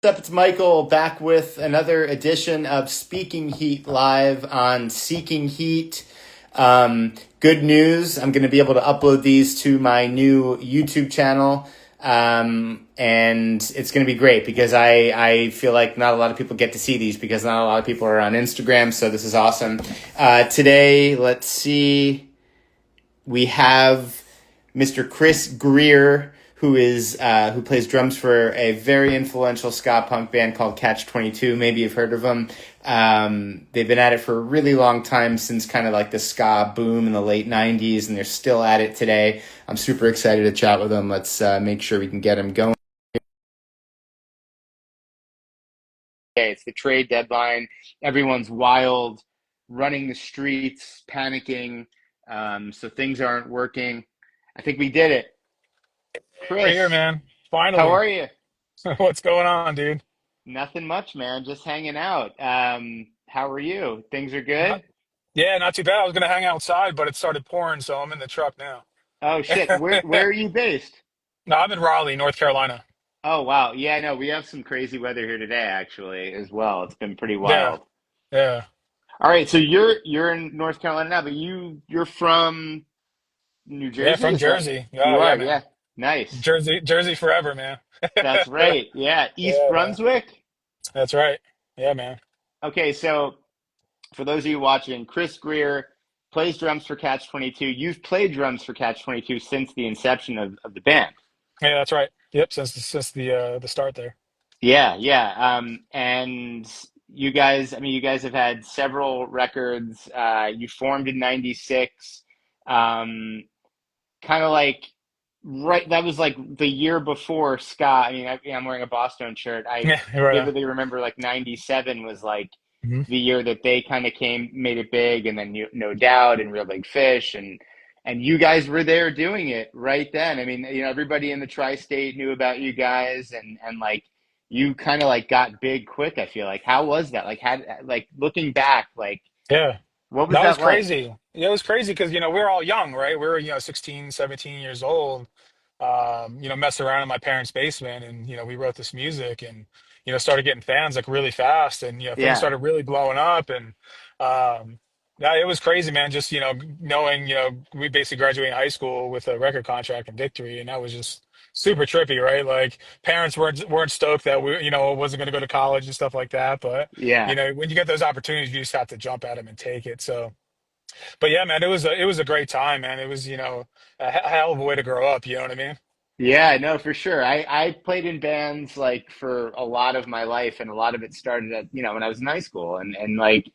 What's up? It's Michael back with another edition of Speaking Heat Live on Seeking Heat. Good news. I'm going to be able to upload these to my new YouTube channel. And it's going to be great because I feel like not a lot of people get to see these because not a lot of people are on Instagram. So this is awesome. Today, let's see. We have Mr. Chris Greer, who plays drums for a very influential ska punk band called Catch 22. Maybe you've heard of them. They've been at it for a really long time, since kind of like the ska boom in the late 90s, and they're still at it today. I'm super excited to chat with them. Let's make sure we can get them going. Okay, it's the trade deadline. Everyone's wild, running the streets, panicking. So things aren't working. I think we did it. We're here, Chris, man. how Finally. are you? What's going on, dude? Nothing much, man. Just hanging out. How are you? Things are Not, good? yeah, not too bad. I was gonna hang outside, but it started pouring, so I'm in the truck now. Oh shit. Where are you based? No, I'm in Raleigh, North Carolina. Oh wow. Yeah, no, we have some crazy weather here today actually as well. It's been pretty Yeah, wild. yeah, All right, so you're in North Carolina now, but you're from New yeah. Jersey, From is that Jersey. you Oh yeah, are? man. Yeah. Nice. Jersey forever, man. That's right. Yeah. East Yeah, man. Brunswick. That's right. Yeah, man. Okay, so for those of you watching, Chris Greer plays drums for Catch 22. You've played drums for Catch 22 since the inception of the band. Yeah, that's right. Yep, since the start there. Yeah, yeah. And you guys, I mean, you guys have had several records. You formed in '96. Um, kind of like right, that was like the year before ska. I mean, I'm wearing a Boston shirt. I Yeah, you're right on. vividly remember like '97 was like Hmm. the year that they kind of made it big, and then No Doubt and Real Big Fish, and you guys were there doing it right then. I mean, everybody in the tri-state knew about you guys, and like you kind of like got big quick. I feel like, how was that? Like, had like looking back, like Yeah. what was That was that like? crazy. Yeah, it was crazy because, we were all young, right? We were, 16, 17 years old, messing around in my parents' basement and, we wrote this music and, started getting fans like really fast and, things Yeah, started really blowing up and, yeah, it was crazy, man. Just, knowing, we basically graduated high school with a record contract and Victory, and that was just super trippy, right? Like parents weren't stoked that we, wasn't going to go to college and stuff like that, but yeah. when you get those opportunities, you just have to jump at them and take it. So, but yeah, man, it was a great time, man. It was, a hell of a way to grow up. You know what I mean? Yeah, no, for sure. I played in bands like for a lot of my life, and a lot of it started at, when I was in high school, and like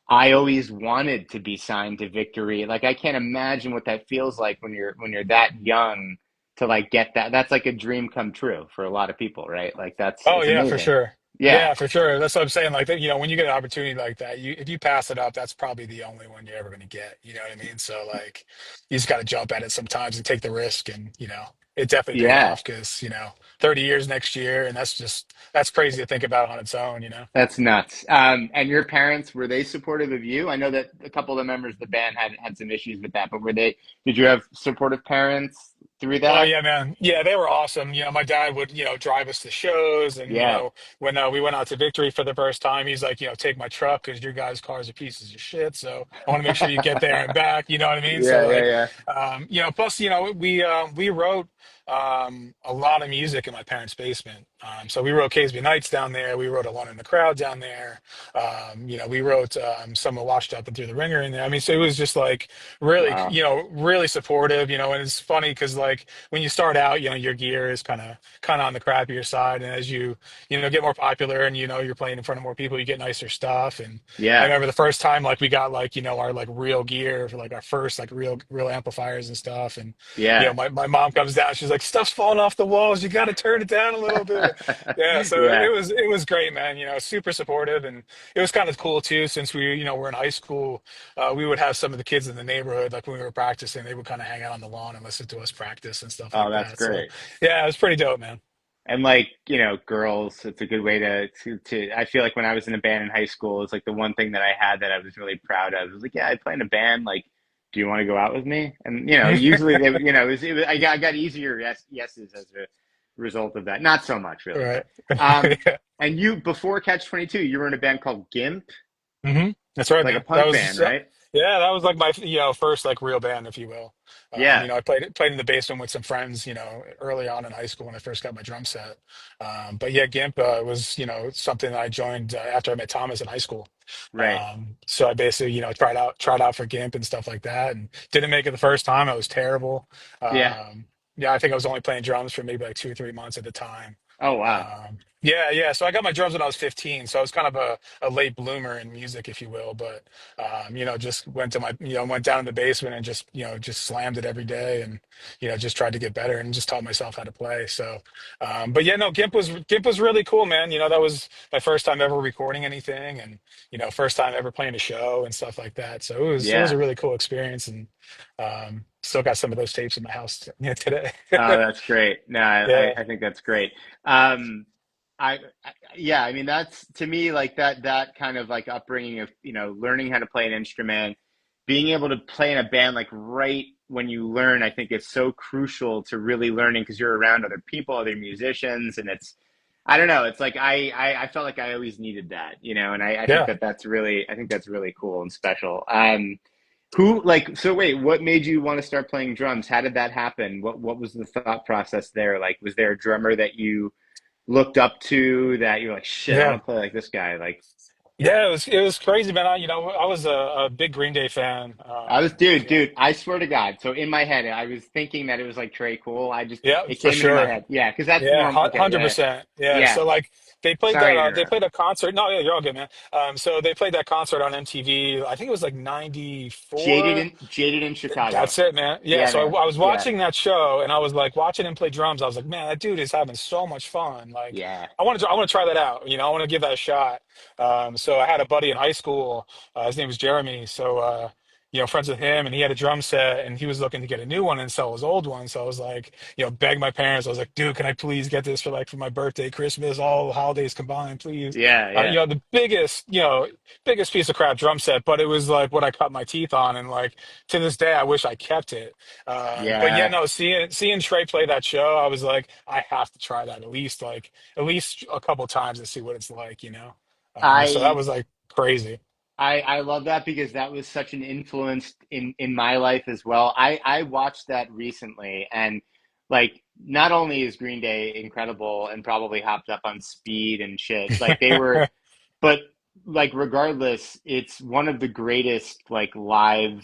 I always wanted to be signed to Victory. Like I can't imagine what that feels like when you're that young to like get that. That's like a dream come true for a lot of people, right? Like Oh it's yeah, for amazing. sure. Yeah. Yeah, for sure. That's what I'm saying. Like that, when you get an opportunity like that, if you pass it up, that's probably the only one you're ever going to get. You know what I mean? So like, you just got to jump at it sometimes and take the risk, and it definitely paid Yeah. off because 30 years next year, and that's crazy to think about on its own. That's nuts. And your parents, were they supportive of you? I know that a couple of the members of the band had some issues with that, but did you have supportive parents through Oh that? yeah, man. Yeah, they were awesome. My dad would, drive us to shows, and Yeah. when we went out to Victory for the first time, he's like, take my truck because your guys' cars are pieces of shit. So I want to make sure you get there and back. You know what I mean? So Yeah, yeah, like, yeah. plus, we wrote a lot of music in my parents' basement. So we wrote Casey Nights down there. We wrote Alone in the Crowd down there. We wrote some of Washed Up and Through the Ringer in there. I mean, so it was just like really, Wow. really supportive. And it's funny because like when you start out, your gear is kind of on the crappier side, and as you get more popular and you're playing in front of more people, you get nicer stuff. And I Yeah. remember the first time like we got like our like real gear for like our first like real amplifiers and stuff, and Yeah. my mom comes down, she's like, stuff's falling off the walls, you got to turn it down a little bit. Yeah, so Yeah. it was great, man. Super supportive, and it was kind of cool too since we were in high school. We would have some of the kids in the neighborhood, like when we were practicing, they would kind of hang out on the lawn and listen to us practice and stuff Oh, like that's that. So great. yeah, it was pretty dope, man. And like, girls, it's a good way to I feel like when I was in a band in high school, it's like the one thing that I had that I was really proud of. It was like, yeah, I play in a band. Like, do you want to go out with me? And usually they would, I got easier yeses as a result of that. Not so much really, Right. but um, Yeah. and you before Catch 22, you were in a band called GIMP, That's right, like a man. That punk band, was right? yeah, that was like my first like real band, if you will. Yeah, I played in the basement with some friends, early on in high school when I first got my drum set. But yeah, GIMP was something that I joined after I met Thomas in high school. right. So I basically tried out for GIMP and stuff like that, and didn't make it the first time. I was terrible. Yeah. Yeah, I think I was only playing drums for maybe like 2 or 3 months at the time. Oh wow. Yeah, yeah. So I got my drums when I was 15. So I was kind of a late bloomer in music, if you will. But just went down in the basement and just slammed it every day, and just tried to get better and just taught myself how to play. So, but yeah, no, GIMP was really cool, man. That was my first time ever recording anything, and first time ever playing a show and stuff like that. So it was Yeah. a really cool experience, and still got some of those tapes in my house today. Oh, that's great. No, Yeah, I think that's great. Um, yeah, I mean, that's to me like that kind of like upbringing of, learning how to play an instrument, being able to play in a band like right when you learn, I think is so crucial to really learning because you're around other people, other musicians, and I don't know, it's like I felt like I always needed that, and I think yeah. that's really cool and special. Who like so wait, what made you want to start playing drums? How did that happen? What was the thought process there? Like was there a drummer that you looked up to that you're like, shit, I want Yeah. to play like this guy? Like Yeah, it was crazy, man. I was a big Green Day fan. I was dude, I swear to God. So in my head, I was thinking that it was like Trey Cool. Yeah, It for came into my sure. head. Yeah, because that's Yeah, normal. Okay, yeah. 100%. Yeah. Yeah. So like Sorry to they interrupt. played a concert. No, yeah, you're all good, man. So they played that concert on MTV. I think it was like '94. Jaded in Chicago. That's it, man. Yeah, Yeah, so man. I was Yeah. watching that show and I was like watching him play drums. I was like, man, that dude is having so much fun. Like, Yeah. I want to try that out. I want to give that a shot. So I had a buddy in high school. His name was Jeremy. So, friends with him, and he had a drum set, and he was looking to get a new one and sell his old one. So I was like, beg my parents. I was like, dude, can I please get this for my birthday, Christmas, all the holidays combined, please? Yeah, yeah. The biggest piece of crap drum set, but it was like what I cut my teeth on, and like to this day, I wish I kept it. But yeah, Yeah. no, seeing Trey play that show, I was like, I have to try that at least a couple times to see what it's like. So that I was like crazy. I love that because that was such an influence in my life as well. I watched that recently and like not only is Green Day incredible and probably hopped up on speed and shit, like they were, but like regardless, it's one of the greatest like live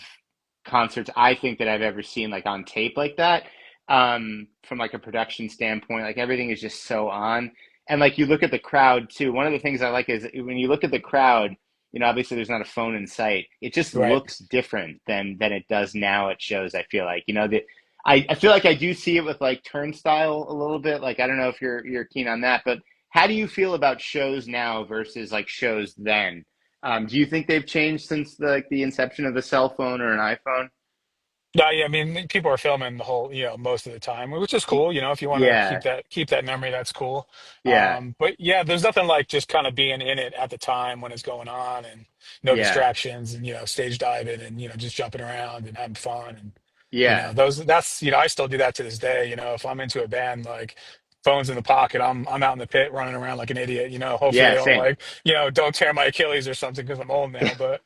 concerts I think that I've ever seen like on tape like that. From like a production standpoint, like everything is just so on. And like you look at the crowd too. One of the things I like is when you look at the crowd, obviously there's not a phone in sight. It just Right. looks different than it does now at shows. I feel like, that I feel like I do see it with like Turnstile a little bit. Like I don't know if you're keen on that, but how do you feel about shows now versus like shows then? Do you think they've changed since the inception of the cell phone or an iPhone? No, yeah, I mean, people are filming the whole, most of the time, which is Y- cool. If you want to Yeah, keep that memory, that's cool. yeah, But yeah, there's nothing like just kind of being in it at the time when it's going on, and no yeah, distractions, and stage diving, and just jumping around and having fun, and yeah, I still do that to this day. If I'm into a band, like phones in the pocket, I'm out in the pit running around like an idiot. Hopefully yeah. they don't Same. like don't tear my Achilles or something because I'm old now. But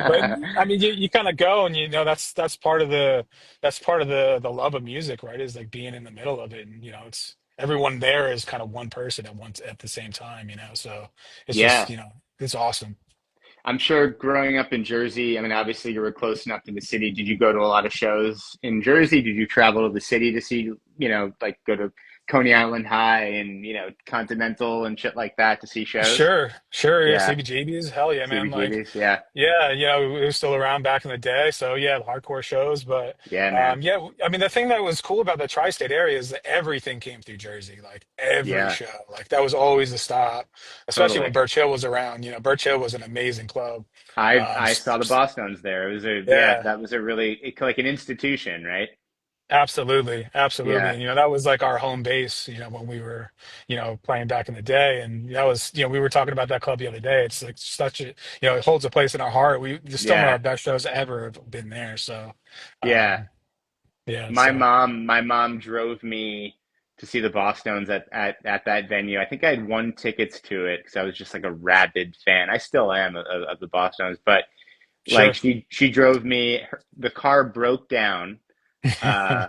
but Yeah, I mean, you kind of go, and that's part of the love of music, right? Is like being in the middle of it, and it's everyone there is kind of one person at the same time. So it's just yeah. it's awesome. I'm sure growing up in Jersey, I mean, obviously you were close enough to the city. Did you go to a lot of shows in Jersey? Did you travel to the city to see, like go to Coney Island High and, Continental and shit like that to see shows? Sure, yeah, Yeah. CBGBs, hell yeah, man. Like, CBGBs. Yeah. yeah, it was still around back in the day, so yeah, the hardcore shows. But Yeah, man. yeah, I mean, the thing that was cool about the tri-state area is that everything came through Jersey, like every Yeah, show, like that was always the stop, especially when totally. Birch Hill was around. Birch Hill was an amazing club. I saw the Boston's there. It was yeah, Yeah. that was a really, like an institution, right? Absolutely, absolutely. Yeah. And that was like our home base, when we were, playing back in the day. And that was, we were talking about that club the other day. It's like such a, it holds a place in our heart. Some of Yeah. our best shows ever have been there. So, Yeah. um, yeah, My so mom, my mom drove me to see the Bosstones at that venue. I think I had won tickets to it because I was just like a rabid fan. I still am of the Bosstones, but like Sure. she drove me. The car broke down, uh,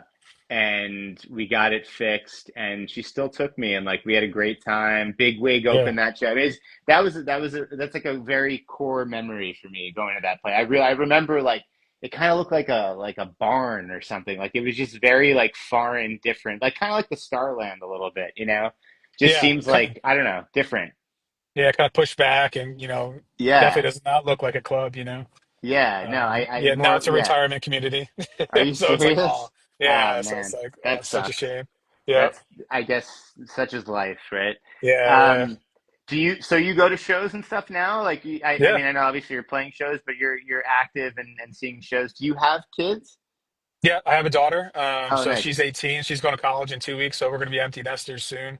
and we got it fixed, and she still took me, and like we had a great time. Big Wig Yeah. opened that show. I mean, that's like a very core memory for me going to that play. I remember like it kind of looked like a barn or something. Like it was just very like foreign, different, like kind of like the Starland a little bit, you know. Just Yeah. seems like I don't know, different. Yeah, kind of pushed back and, Yeah, definitely does not look like a club. yeah. No, I Yeah, now more it's a yeah. retirement community. Are you So it's like, oh, serious? Ah, yeah, so it's man, like, oh, that it's such a sucks. shame. Yeah. That's, I guess, such is life, right? Yeah, yeah. Um, so you go to shows and stuff now? Like, I Yeah. mean, I know obviously you're playing shows, but you're active and seeing shows. Do you have kids? Yeah, I have a daughter. Oh, So nice. she's 18. She's going to college in 2 weeks, so we're going to be empty nesters soon,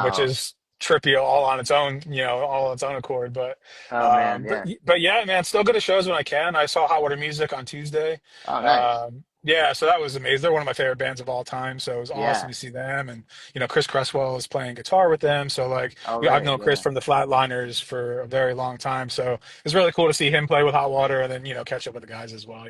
which Wow. is trippy all on its own, all on its own accord. But, Oh man, yeah. but yeah, man, still go to shows when I can. I saw Hot Water Music on Tuesday. Oh, nice. Yeah, so that was amazing. They're one of my favorite bands of all time, so it was awesome Yeah. to see them. And Chris Cresswell is playing guitar with them, so like, Oh, I've right. known Chris Yeah. from the Flatliners for a very long time, so it's really cool to see him play with Hot Water and then catch up with the guys as well.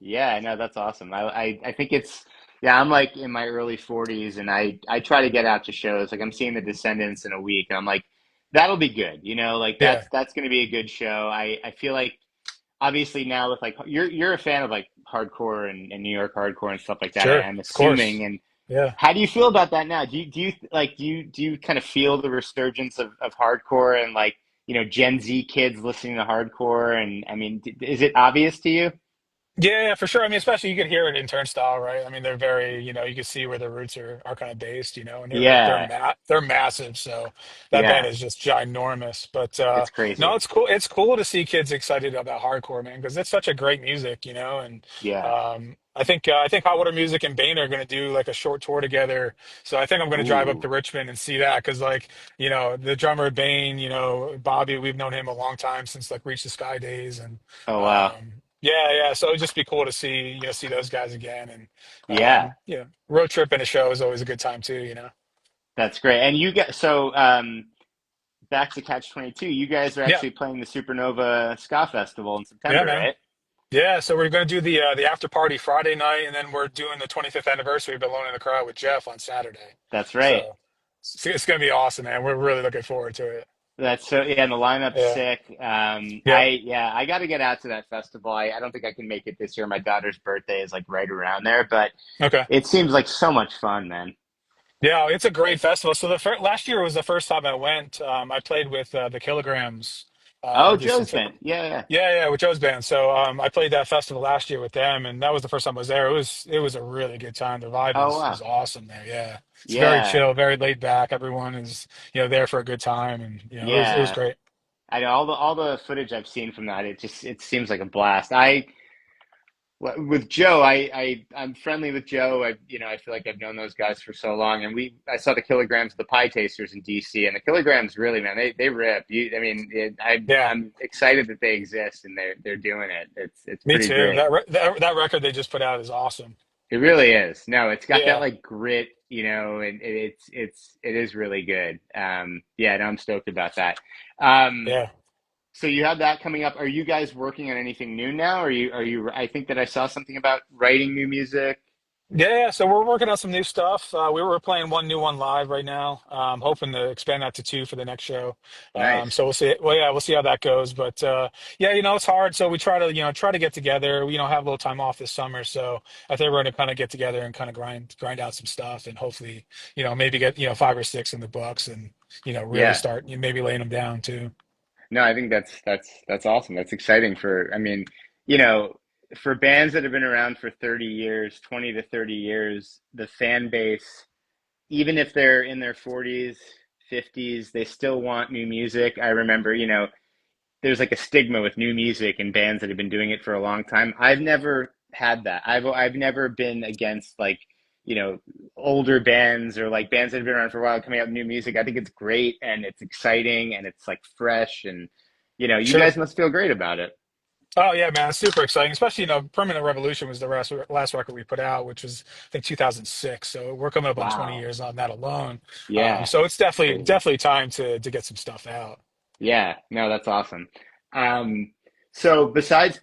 Yeah, no, that's awesome. I think it's yeah, I'm like in my early 40s and I try to get out to shows. Like I'm seeing the Descendants in a week and I'm like that'll be good. You know, like Yeah, that's going to be a good show. I feel like obviously now with like you're a fan of like hardcore and New York hardcore and stuff like that. sure, I'm of course. assuming. And Yeah. how do you feel about that now? Do you kind of feel the resurgence of hardcore and like, Gen Z kids listening to hardcore and I mean, is it obvious to you? Yeah, for sure. I mean, especially you can hear it in Turnstile, right? I mean, they're very, you can see where their roots are kind of based, and Yeah. they're massive. So that band Yeah. is just ginormous. But It's no, crazy. it's cool. It's cool to see kids excited about hardcore, man, because it's such a great music. And Yeah. I think Hot Water Music and Bane are going to do like a short tour together. So I think I'm going to drive up Ooh. to Richmond and see that because like the drummer Bane, Bobby, we've known him a long time since like Reach the Sky days and. Oh wow. Yeah, yeah. So it'd just be cool to see those guys again, and Yeah. road trip and a show is always a good time too. That's great. And you get so back to Catch 22. You guys are Yeah, actually playing the Supernova Ska Festival in yeah, September, man. right? Yeah, so we're gonna do the after party Friday night, and then we're doing the 25th anniversary of Alone in the Crowd with Jeff on Saturday. That's right. So it's gonna be awesome, man. We're really looking forward to it. That's so yeah, and the lineup's Yeah, sick. yeah. I got to get out to that festival. I don't think I can make it this year. My daughter's birthday is like right around there, but Okay. it seems like so much fun, man. Yeah, it's a great festival. So last year was the first time I went. I played with the Kilograms. Oh, Just in Joe's band. Yeah, yeah. Yeah, yeah, with Joe's band. So I played that festival last year with them, and that was the first time I was there. It was a really good time. The vibe Oh is wow. awesome there. Yeah, it's very Yeah, chill, very laid back. Everyone is there for a good time, and it was yeah. great. I know all the footage I've seen from that. It seems like a blast. With Joe, I'm friendly with Joe. I feel like I've known those guys for so long, and I saw the Kilograms of the Pie Tasters in DC, and the Kilograms really, man, they rip. I mean, Yeah, I'm excited that they exist and they're doing it. It's me pretty too. great. That record they just put out is awesome. It really is. No, it's got that Yeah, like grit, and it is really good. Yeah, no, I'm stoked about that. Um, yeah. so you have that coming up. Are you guys working on anything new now? I think that I saw something about writing new music. Yeah, so we're working on some new stuff. We were playing one new one live right now. Hoping to expand that to two for the next show. Nice. So we'll see. Well, yeah, we'll see how that goes. But yeah, it's hard. So we try to get together. We have a little time off this summer, so I think we're going to kind of get together and kind of grind out some stuff, and hopefully, maybe get five or six in the books, and really Yeah. start maybe laying them down too. No, I think that's awesome. That's exciting I mean, you know, for bands that have been around for 30 years, 20 to 30 years, the fan base, even if they're in their 40s, 50s, they still want new music. I remember, there's like a stigma with new music and bands that have been doing it for a long time. I've never had that. I've never been against like, you know, older bands or like bands that have been around for a while coming out with new music. I think it's great and it's exciting and it's like fresh and you Sure. guys must feel great about it. Oh yeah, man, it's super exciting. Especially, Permanent Revolution was the last record we put out, which was I think 2006. So we're coming up on 20 Wow. years on that alone. Yeah. So it's definitely Crazy. definitely time to get some stuff out. Yeah, no, that's awesome. Um, so besides,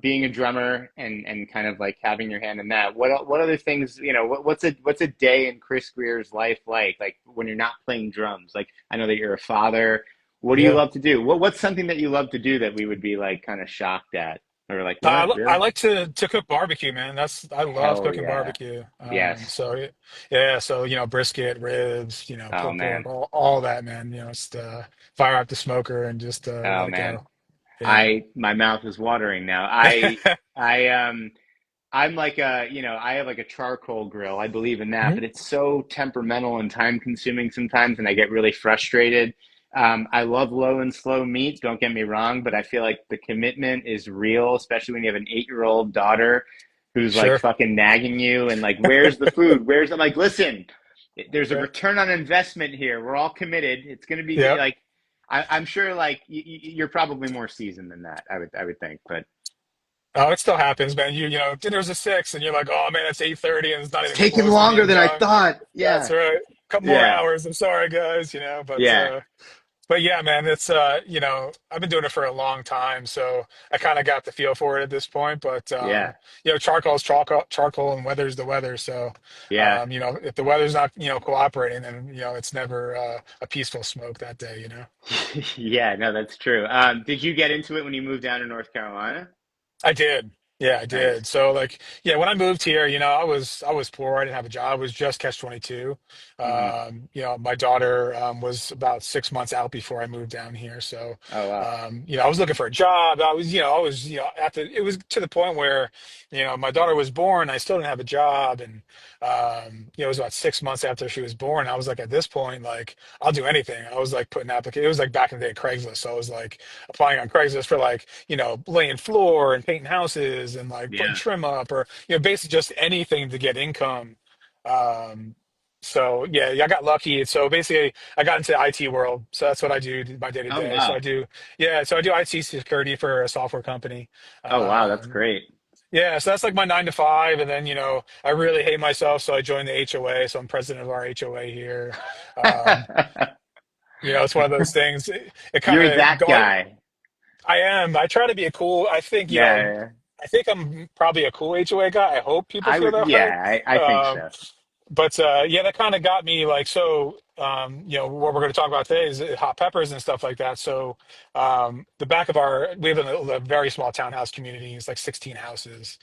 being a drummer and kind of like having your hand in that, what other things, what's a day in Chris Greer's life like when you're not playing drums? Like I know that you're a father. What do you Yeah. love to do? What's something that you love to do that we would be like kind of shocked at or like, what, I really? like to cook barbecue, man. I love Hell cooking yeah. barbecue. Yes. Yeah, so brisket, ribs, Oh pulled pork, man. all that, man. Just fire up the smoker and just Oh let it man. go. Yeah. My mouth is watering now. I I'm like I have like a charcoal grill. I believe in that, Mhm. but it's so temperamental and time consuming sometimes, and I get really frustrated. I love low and slow meat, don't get me wrong, but I feel like the commitment is real, especially when you have an 8-year-old daughter who's like Sure. fucking nagging you and like, where's the food? Where's I'm like, listen, there's a Yeah. return on investment here. We're all committed. It's going to be Yeah. like, I'm sure like you're probably more seasoned than that. I would think, but Oh, it still happens, man. Dinner's at 6 and you're like, oh man, it's 8:30 and it's not it's even taking close to longer being than I done. thought. That's Yeah. right. Couple more Yeah. hours. I'm sorry, guys, Yeah. but yeah, man, it's I've been doing it for a long time, so I kind of got the feel for it at this point. But Yeah. charcoal is charcoal, and weather's the weather. So, Yeah. if the weather's not cooperating, then it's never a peaceful smoke that day. Yeah, no, that's true. Did you get into it when you moved down to North Carolina? I did. Yeah, I did. Nice. So like, yeah, when I moved here, I was poor. I didn't have a job. It was just catch 22. Hmm. My daughter was about 6 months out before I moved down here. So, Oh, wow. I was looking for a job. It was to the point where, my daughter was born. I still didn't have a job, and it was about 6 months after she was born. I was like, at this point, like, I'll do anything. I was like putting applications. It was like back in the day, Craigslist. So I was like applying on Craigslist for like laying floor and painting houses and like putting Yeah. trim up or basically just anything to get income. Um, so yeah, I got lucky. So basically, I got into the IT world. So that's what I do my day to Oh, day. wow. So I do IT security for a software company. Oh, wow. That's Um, great. yeah, so that's like my 9 to 5, and then I really hate myself, so I joined the HOA. So I'm president of our HOA here. Um, it's one of those things. It kind You're of that going. guy. I am. I try to be a cool. Yeah. I think I'm probably a cool HOA guy. I hope people I feel would, that way. yeah, I think Um, so. but yeah, that kind of got me like so. What we're going to talk about today is hot peppers and stuff like that. So the back of we live in a very small townhouse community. It's like 16 houses.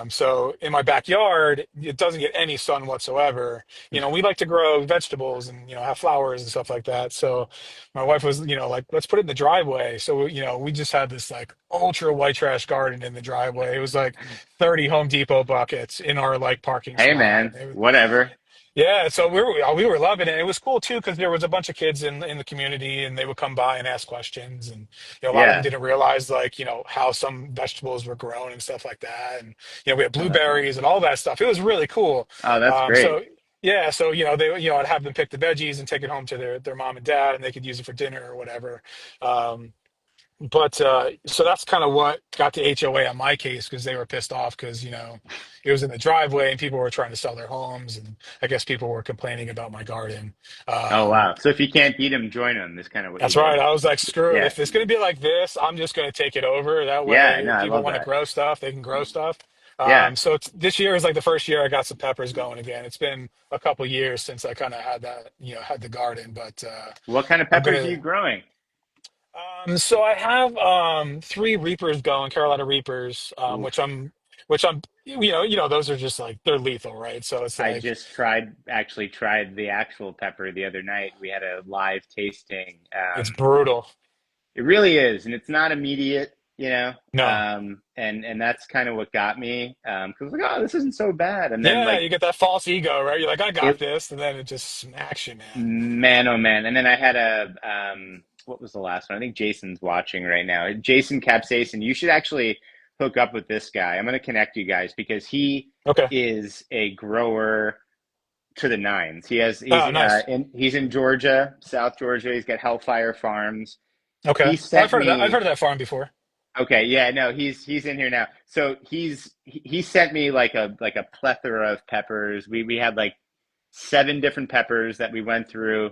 So in my backyard, it doesn't get any sun whatsoever. We like to grow vegetables and have flowers and stuff like that. So my wife was like, let's put it in the driveway. So we just had this like ultra white trash garden in the driveway. It was like 30 Home Depot buckets in our like parking Hey, spot. man, whatever. Yeah, so we were loving it. It was cool too because there was a bunch of kids in the community, and they would come by and ask questions, and a lot of them Yeah. didn't realize like how some vegetables were grown and stuff like that, and we had Oh, that's blueberries awesome. and all that stuff. It was really cool. Oh, that's great. So yeah, so they I'd have them pick the veggies and take it home to their mom and dad, and they could use it for dinner or whatever. Um, but so that's kind of what got the HOA on my case because they were pissed off because it was in the driveway and people were trying to sell their homes, and I guess people were complaining about my garden. Oh, Um, wow. So if you can't beat them, join them is kind of what you that's did. right. I was like, screw it. Yeah. If it's going to be like this, I'm just going to take it over. That Yeah. way, No, if I people love want to that. grow stuff, they can grow stuff. Yeah. So this year is like the first year I got some peppers going again. It's been a couple years since I kind of had that, had the garden, but What kind of I'm peppers are you gonna. growing? So I have three Reapers going, Carolina Reapers, Oof. which I'm those are just like they're lethal, right? So it's I like just actually tried the actual pepper the other night. We had a live tasting. it's brutal. It really is, and it's not immediate, No. and that's kind of what got me. 'Cause like, oh, this isn't so bad, and then Yeah, like you get that false ego, right? You're like, I got it, this, and then it just smacks you, man. man, oh man, and then I had what was the last one? I think Jason's watching right now. Jason Capsaicin. You should actually hook up with this guy. I'm going to connect you guys because he Okay. is a grower to the nines. Oh, nice. He's in Georgia, South Georgia. He's got Hellfire Farms. Okay. He Oh, I've sent heard of that. I've heard me of that farm before. Okay, yeah, no, he's in here now. So he sent me like a plethora of peppers. We had like 7 different peppers that we went through,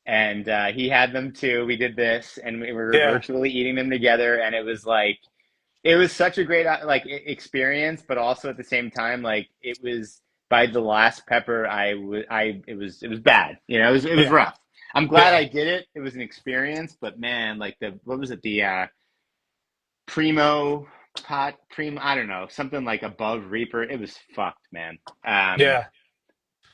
and he had them too. We did this, and we were Yeah, virtually eating them together, and it was like it was such a great experience, but also at the same time, like it was by the last pepper, I it was bad. You know, it was yeah, rough. I'm glad yeah, I did it. It was an experience, but man, like the what was it? The primo primo, I don't know, something like above Reaper. It was fucked, man. Um, yeah.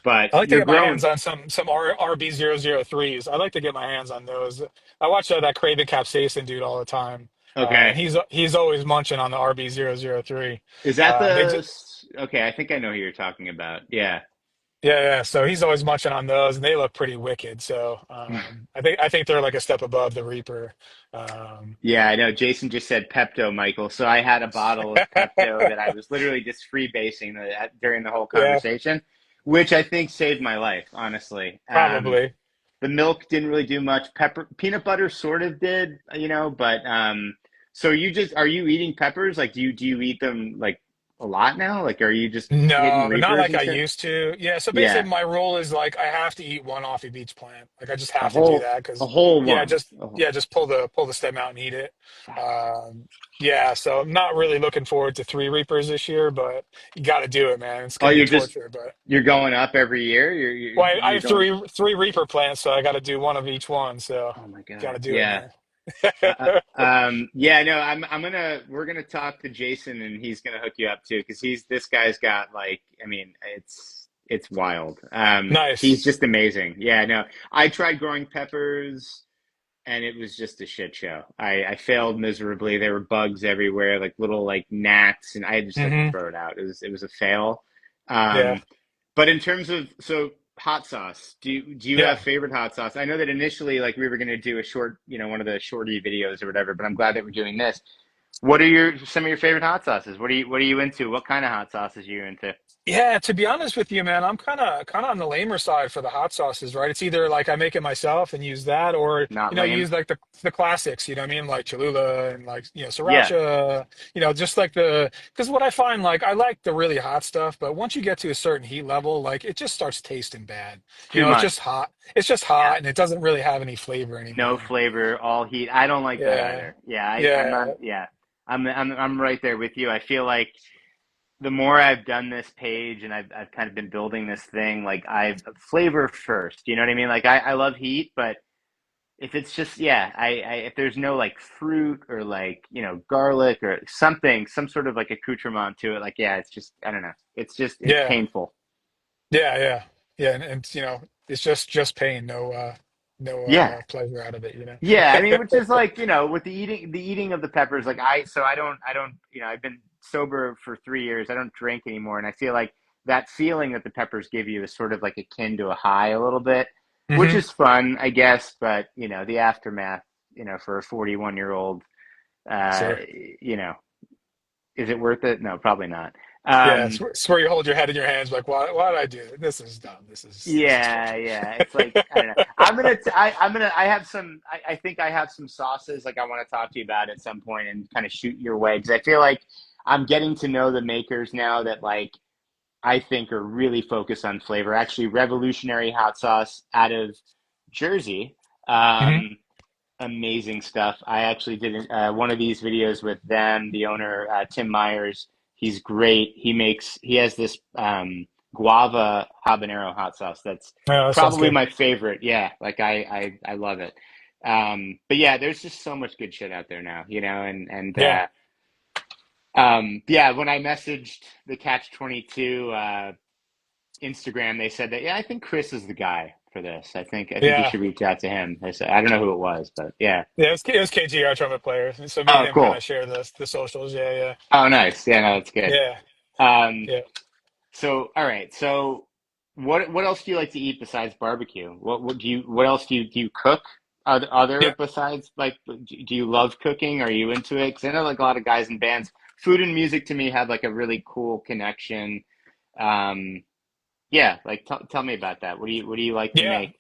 but I like to you're get my growing. hands on some RB003s. I like to get my hands on those. I watch that Craven Capsaicin dude all the time, and Okay. he's always munching on the RB003. Is that They just, okay, I think I know who you're talking about. Yeah. yeah, yeah. So he's always munching on those, and they look pretty wicked. So I think they're like a step above the Reaper. Um, Yeah, I know. Jason just said Pepto, Michael. So I had a bottle of Pepto that I was literally just freebasing during the whole yeah, conversation, which I think saved my life, honestly. probably. The milk didn't really do much. Peanut butter sort of did, you know, but so you just are you eating peppers? Like, do you eat them like a lot now? Like, are you just hitting No, not reapers like and I shit? used to. Yeah, so Yeah, basically my rule is like I have to eat one off of each plant. Like I just a have to do whole that a because whole yeah, one. just yeah, just pull the stem out and eat it. Yeah, so I'm not really looking forward to 3 reapers this year, but you got to do it, man. It's Oh, gonna be torture, but you're going up every year. well, I You're have going. three reaper plants, so I got to do one of each one. So Oh my got God. to do it, Yeah. man. Yeah, no, we're gonna talk to Jason and he's gonna hook you up too because this guy's got like I mean it's wild. Nice. He's just amazing. Yeah, no, I tried growing peppers and it was just a shit show. I failed miserably. There were bugs everywhere, like little like gnats, and I just had to Hmm. throw it out. It was a fail. Yeah. Um, but in terms of hot sauce, do you have Yeah. favorite hot sauce? I know that initially like we were going to do a short, you know, one of the shorty videos or whatever, but I'm glad that we're doing this. What are your some of your favorite hot sauces? What are you into? What kind of hot sauces are you into? Yeah, to be honest with you, man, I'm kind of on the lamer side for the hot sauces, right? It's either like I make it myself and use that, or Not use lame? like the classics. You know what I mean? Like Cholula and like Yeah, sriracha. Just like because what I find like I like the really hot stuff, but once you get to a certain heat level, like it just starts tasting bad. too It's just much. hot. It's just Yeah. hot, and it doesn't really have any flavor No anymore. flavor, all heat. I don't like that Yeah, either. Yeah, I'm not. yeah. Yeah, I'm right there with you. I feel like the more I've done this page and I've kind of been building this thing, like I've flavor first. You know what I mean? Like I love heat, but if it's just yeah, if there's no like fruit or like you know garlic or something, some sort of like accoutrement to it, like yeah, it's just I don't know. It's Yeah. painful. Yeah, yeah, yeah, and it's just pain, no Yeah, pleasure out of it, you know. yeah, I mean, which is like, you know, with the eating of the peppers, like I don't, you know, I've been sober for 3 years. I don't drink anymore, and I feel like that feeling that the peppers give you is sort of like akin to a high a little bit, which Hmm. is fun, I guess. But you know, the aftermath, you know, for a 41-year-old, uh, Sure. you know, is it worth it? No, probably not. Yeah, Um, it's where you hold your head in your hands, like, why did I do it? This is dumb. This is Yeah, torture. yeah. It's like I don't know. I'm gonna. I have some. I think I have some sauces like I want to talk to you about at some point and kind of shoot your way because I feel like I'm getting to know the makers now that like I think are really focused on flavor. Actually, Revolutionary Hot Sauce out of Jersey. Hmm. Um, amazing stuff. I actually did one of these videos with them, the owner, Tim Myers. He's great. He has this guava habanero hot sauce that's Yeah, that sounds probably good. my favorite. Yeah, like I love it. But yeah, there's just so much good shit out there now, you know, Yeah, yeah, when I messaged the Catch 22 Instagram, they said that yeah, I think Chris is the guy for this. I think you yeah, should reach out to him. I said I don't know who it was, but yeah. yeah. It was KG, our trumpet player. So me and Oh, him kind cool. of share the socials. Yeah, yeah, Oh, nice. Yeah, no, that's good. yeah, Um, yeah, so, all right. So, what else do you like to eat besides barbecue? What else do you cook? Other yeah. besides like do you love cooking? Are you into it? Because I know like a lot of guys in bands, food and music to me have like a really cool connection. Um, yeah, like tell me about that. What do you like to Yeah. make?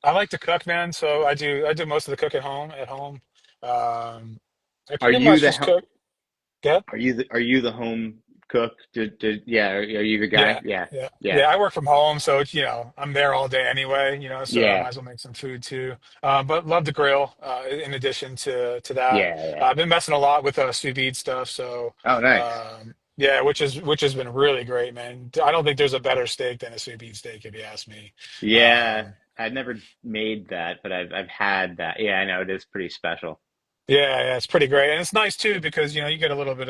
I like to cook, man. So I do most of the cook at home. Um, I Are pretty you much the just help? cook. Good. Are you the home cook? Yeah, are you the guy? Yeah, Yeah, yeah, yeah, yeah. I work from home, so it's, I'm there all day anyway, so I yeah, might as well make some food too. But love to grill. In addition to that, yeah, yeah. I've been messing a lot with sous vide stuff. So Oh, nice. yeah, which has been really great, man. I don't think there's a better steak than a sous vide steak, if you ask me. Yeah, Um, I've never made that, but I've had that. Yeah, I know it is pretty special. Yeah, yeah, it's pretty great, and it's nice too because you get a little bit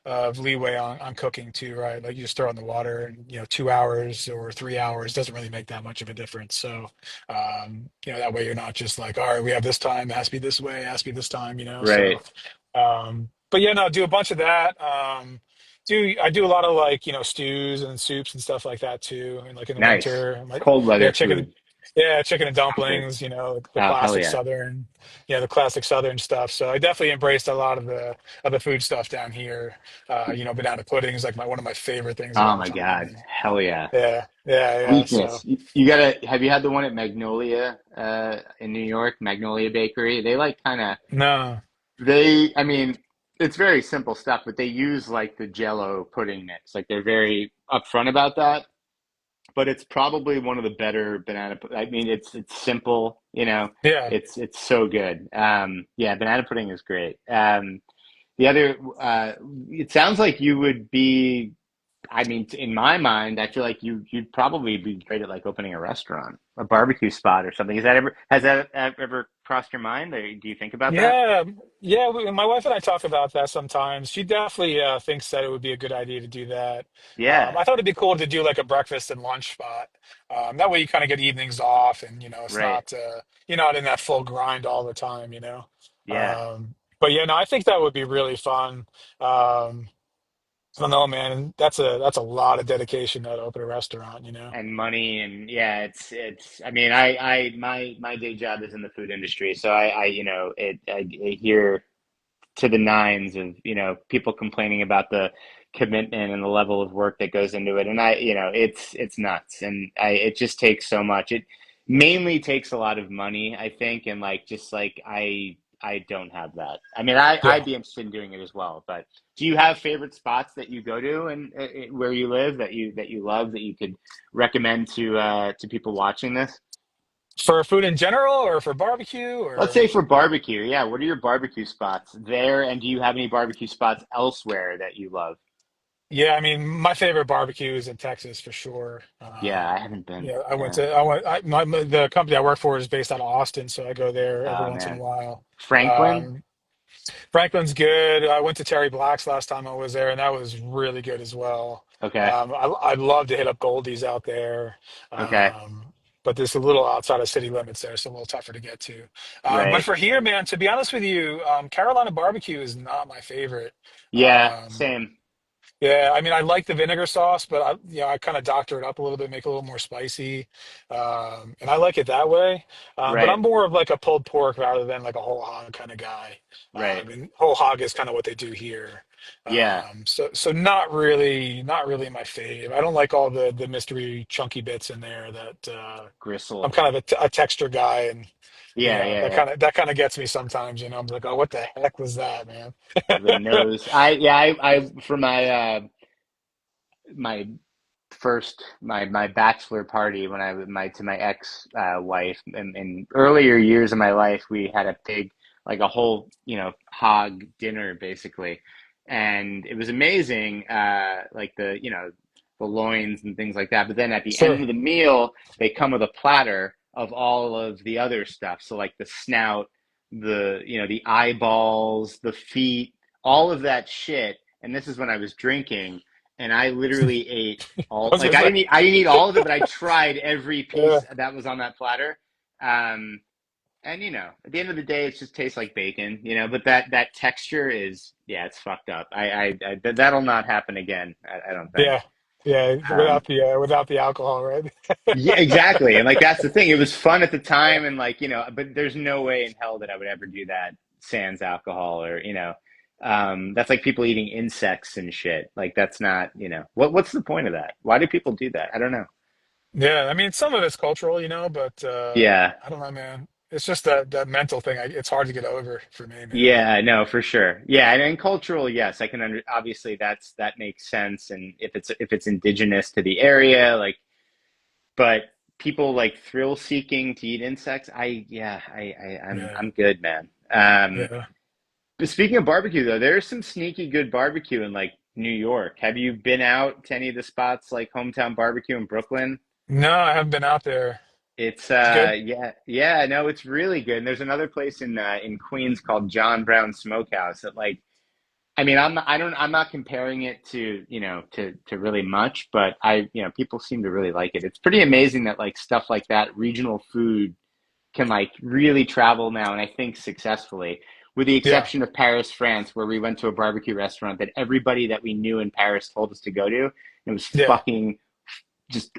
of leeway on cooking too, right? Like you just throw it in the water, and 2 hours or 3 hours doesn't really make that much of a difference. So, that way you're not just like, all right, we have this time, it has to be this way, it has to be this time, Right. So, but yeah, no, do a bunch of that. I do a lot of like stews and soups and stuff like that too, and like in the Nice. winter, like Cold yeah, weather chicken. food. Yeah, chicken and Perfect. dumplings, the Oh, hell classic yeah. Southern, stuff. So I definitely embraced a lot of the food stuff down here. Banana pudding is like one of my favorite things of Oh all my time. God. And Hell yeah. yeah, yeah, yeah. So Weakness. You gotta, have you had the one at Magnolia, in New York, Magnolia Bakery? They like kind of, no, I mean, it's very simple stuff, but they use like the Jello pudding mix. Like they're very upfront about that. But it's probably one of the better I mean, it's simple, yeah. it's so good. Yeah, banana pudding is great. The other, it sounds like you would be. I mean, in my mind, I feel like you'd probably be great at like opening a restaurant, a barbecue spot or something. Has that ever crossed your mind? Or do you think about that? Yeah, yeah. My wife and I talk about that sometimes. She definitely thinks that it would be a good idea to do that. Yeah, I thought it'd be cool to do like a breakfast and lunch spot. That way you kind of get evenings off, and it's right. not you're not in that full grind all the time. Yeah. But yeah, no, I think that would be really fun. Um, I don't know, man. That's a lot of dedication to open a restaurant. And money and yeah, I mean, my day job is in the food industry, so I hear to the nines of people complaining about the commitment and the level of work that goes into it, and it's nuts, and it just takes so much. It mainly takes a lot of money, I think, and like just like I don't have that. I mean, I'd Yeah. be interested in doing it as well, but do you have favorite spots that you go to and where you live that you love that you could recommend to people watching this? For food in general, or for barbecue, Let's or say for barbecue, yeah. What are your barbecue spots there, and do you have any barbecue spots elsewhere that you love? yeah, I mean, my favorite barbecue is in Texas for sure. Yeah, I haven't been. Yeah, Yeah. the company I work for is based out of Austin, so I go there every Oh once in a man, while. Franklin. Um, Franklin's good. I went to Terry Black's last time I was there, and that was really good as well. Okay. I'd love to hit up Goldie's out there, Okay. but this is a little outside of city limits there, so a little tougher to get to. But Right. for here, man, to be honest with you, Carolina barbecue is not my favorite. Yeah. Um, Same. yeah, I mean, I like the vinegar sauce, but I kind of doctor it up a little bit, make it a little more spicy, and I like it that way. But Right. I'm more of like a pulled pork rather than like a whole hog kind of guy. Right. And whole hog is kind of what they do here. Yeah. So not really my fave. I don't like all the mystery chunky bits in there. That I'm Gristle. kind of a texture guy, and Yeah. Yeah. Yeah. that kind of gets me sometimes. I'm like, oh, what the heck was that, man? The nose. I for my my bachelor party when I was my to my ex wife in earlier years of my life, we had a big like a whole hog dinner basically, and it was amazing, like the loins and things like that, but then at the end Sure. of the meal they come with a platter of all of the other stuff, so like the snout, the eyeballs, the feet, all of that shit. And this is when I was drinking, and I literally ate I all, was like gonna say. I didn't eat all of it, but I tried every Yeah. piece that was on that platter. Um, and at the end of the day, it just tastes like bacon, but that texture is, yeah, it's fucked up. That'll not happen again. I don't think. Yeah, yeah, Um, without the alcohol, right? yeah, exactly. And like that's the thing. It was fun at the time, and like, but there's no way in hell that I would ever do that sans alcohol, or that's like people eating insects and shit. Like that's not, what's the point of that? Why do people do that? I don't know. Yeah, I mean, some of it's cultural, but Yeah. I don't know, man. It's just that mental thing. It's hard to get over for me, man. Yeah, no, for sure. Yeah, and cultural, yes, I can obviously that makes sense. And if it's indigenous to the area, like, but people like thrill seeking to eat insects, Yeah, I'm good, man. yeah. But speaking of barbecue though, there's some sneaky good barbecue in like New York. Have you been out to any of the spots like Hometown Barbecue in Brooklyn? No, I haven't been out there. It's It's good. yeah, no, it's really good. And there's another place in Queens called John Brown Smokehouse that like I mean, I'm not comparing it to, to really much, but people seem to really like it. It's pretty amazing that like stuff like that, regional food can like really travel now, and I think successfully, with the Yeah, exception of Paris, France, where we went to a barbecue restaurant that everybody that we knew in Paris told us to go to. It was yeah, fucking just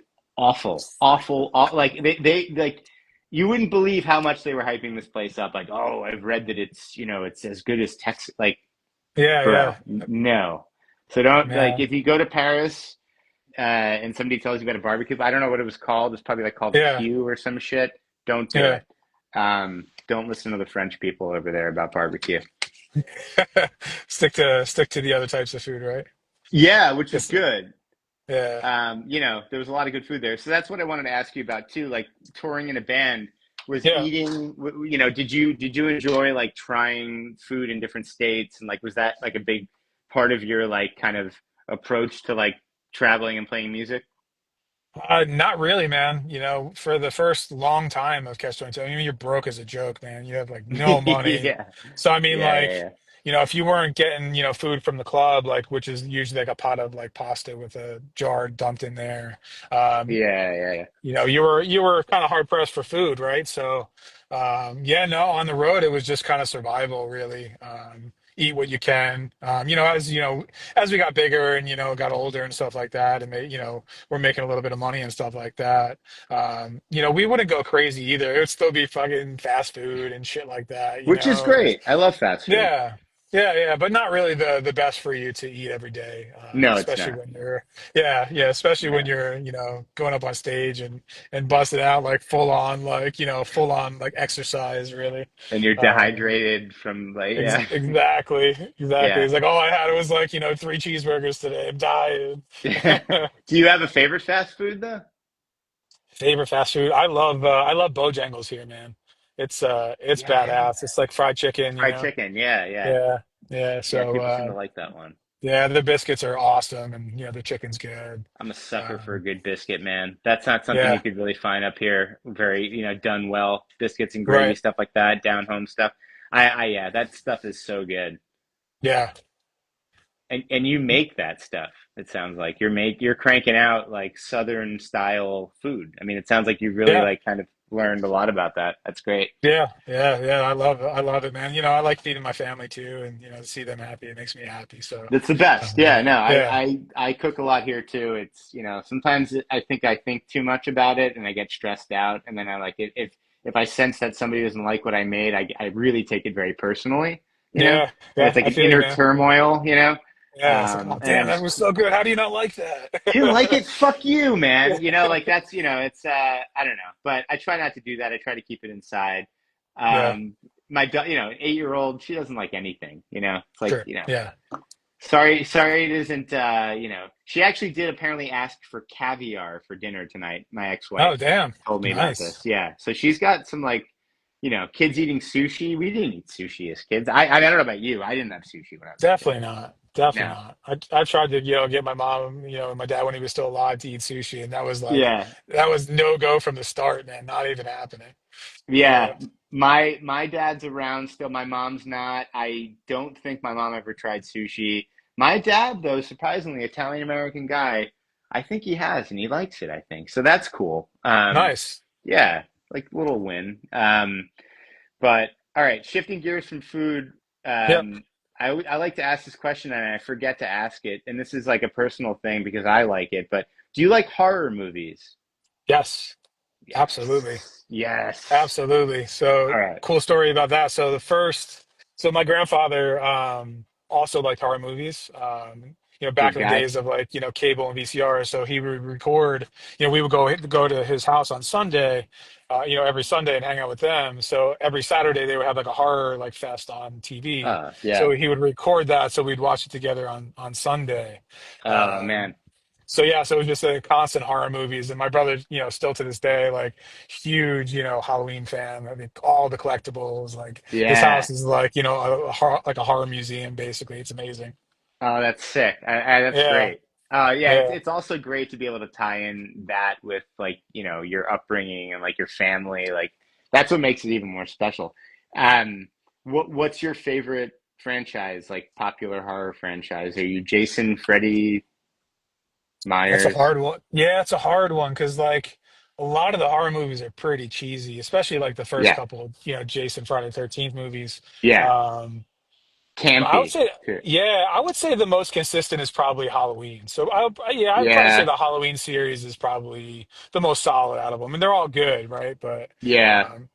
like they like you wouldn't believe how much they were hyping this place up. Like, oh, I've read that it's as good as Texas. Like, yeah, bro, yeah, no. So don't like man. if you go to Paris and somebody tells you about a barbecue. I don't know what it was called. It's probably like called Yeah, Q or some shit. Don't do yeah. it. Don't listen to the French people over there about barbecue. Stick to the other types of food, right? Yeah, which is Yes. good. Yeah, There was a lot of good food there. So that's what I wanted to ask you about too. Like touring in a band was yeah. eating. Did you enjoy like trying food in different states and like was that like a big part of your like kind of approach to like traveling and playing music? Not really, man. For the first long time of Catch 22, I mean, you're broke as a joke, man. You have like no money. Yeah, So I mean, yeah, like, yeah, if you weren't getting, food from the club, like, which is usually like a pot of like pasta with a jar dumped in there, um, yeah, yeah, yeah. you were kind of hard pressed for food, right? So, yeah, no, on the road it was just kind of survival, really. Eat what you can. As we got bigger and got older and stuff like that, and we're making a little bit of money and stuff like that. We wouldn't go crazy either. It would still be fucking fast food and shit like that. Which is great. I love fast food. Yeah. Yeah, yeah, but not really the best for you to eat every day, No, it's especially not. when yeah, especially when No, you're, going up on stage and busting out like full on like exercise, really. and you're Um, dehydrated from like ex yeah, exactly, exactly. yeah. It's like all I had was like, three cheeseburgers today. I'm dying. Do you have a favorite fast food though? Favorite fast food? I love Bojangles here, man. It's Yeah, I haven't. badass. It's like fried chicken, Fried chicken. Yeah, yeah, Yeah, yeah. yeah. So, People seem to like that one. yeah, the biscuits are awesome, and the chicken's good. I'm a sucker for a Um, good biscuit, man. That's not something you yeah, could really find up here. Very, done well. Biscuits and gravy, right. stuff like that, down home stuff. Yeah, that stuff is so good. Yeah, And you make that stuff. It sounds like you're cranking out like Southern style food. I mean, it sounds like you really yeah, like kind of learned a lot about that. That's great. yeah, yeah, yeah. I love it, man. I like feeding my family too, and to see them happy, it makes me happy. So, That's the best. Yeah, no, yeah, I cook a lot here too. It's, sometimes I think too much about it and I get stressed out. And then I like it. If I sense that somebody doesn't like what I made, I really take it very personally, yeah, and it's yeah. like I an feel you, inner man. turmoil. Yeah, it's like, oh And I'm damn, that just, was so good. How do you not like you didn't like that? it? Fuck you, man. Yeah, Like that's, it's, I don't know, but I try not to do that. I try to keep it inside. yeah, Um, an 8-year-old, she doesn't like anything. It's like, sure, yeah. sorry, it isn't. She actually did apparently ask for caviar for dinner tonight. My ex-wife Oh damn, told me about nice. this. Yeah, so she's got some like, kids eating sushi. We didn't eat sushi as kids. I don't know about you. I didn't have sushi when I was a kid. Definitely not. Definitely No. not. I tried to, get my mom, and my dad when he was still alive to eat sushi, and Yeah, that was no go from the start, man. Not even happening. yeah. Yeah. My dad's around still. My mom's not. I don't think my mom ever tried sushi. My dad, though, surprisingly, Italian American guy, I think he has, and he likes it. I think so. That's cool. Nice. Yeah, like little win. But all right, shifting gears from food. Yep. I like to ask this question and I forget to ask it, and this is like a personal thing because I like it. But do you like horror movies? Yes. Absolutely. Yes. Yes. Absolutely. So All right. cool story about that. So my grandfather also liked horror movies. back Good in the guy. days of like, cable and VCR. So he would record, we would go to his house on Sunday, every Sunday and hang out with them. So every Saturday they would have like a horror like fest on TV. So Yeah. he would record that, so we'd watch it together on Sunday. Oh Um, man. so yeah, so it was just a constant horror movies, and my brother, still to this day, like huge, Halloween fan. I think all the collectibles, like his Yeah. house is like, like a horror museum, basically. It's amazing. Oh, that's sick. That's Yeah, great. Yeah, it's yeah, it's also great to be able to tie in that with like, your upbringing and like your family. Like that's what makes it even more special. Um, what's your favorite franchise, like popular horror franchise? Are you Jason, Freddy, that's a Myers? hard one. Yeah, it's a hard one because like a lot of the horror movies are pretty cheesy, especially like the first Yeah. couple, Jason Friday the 13th movies. Yeah. Um, But I would Campy say, too. yeah, I would say the most consistent is probably Halloween. So yeah, I'd probably say Yeah. the Halloween series is probably the most solid out of them, and they're all good, right? But Yeah. um,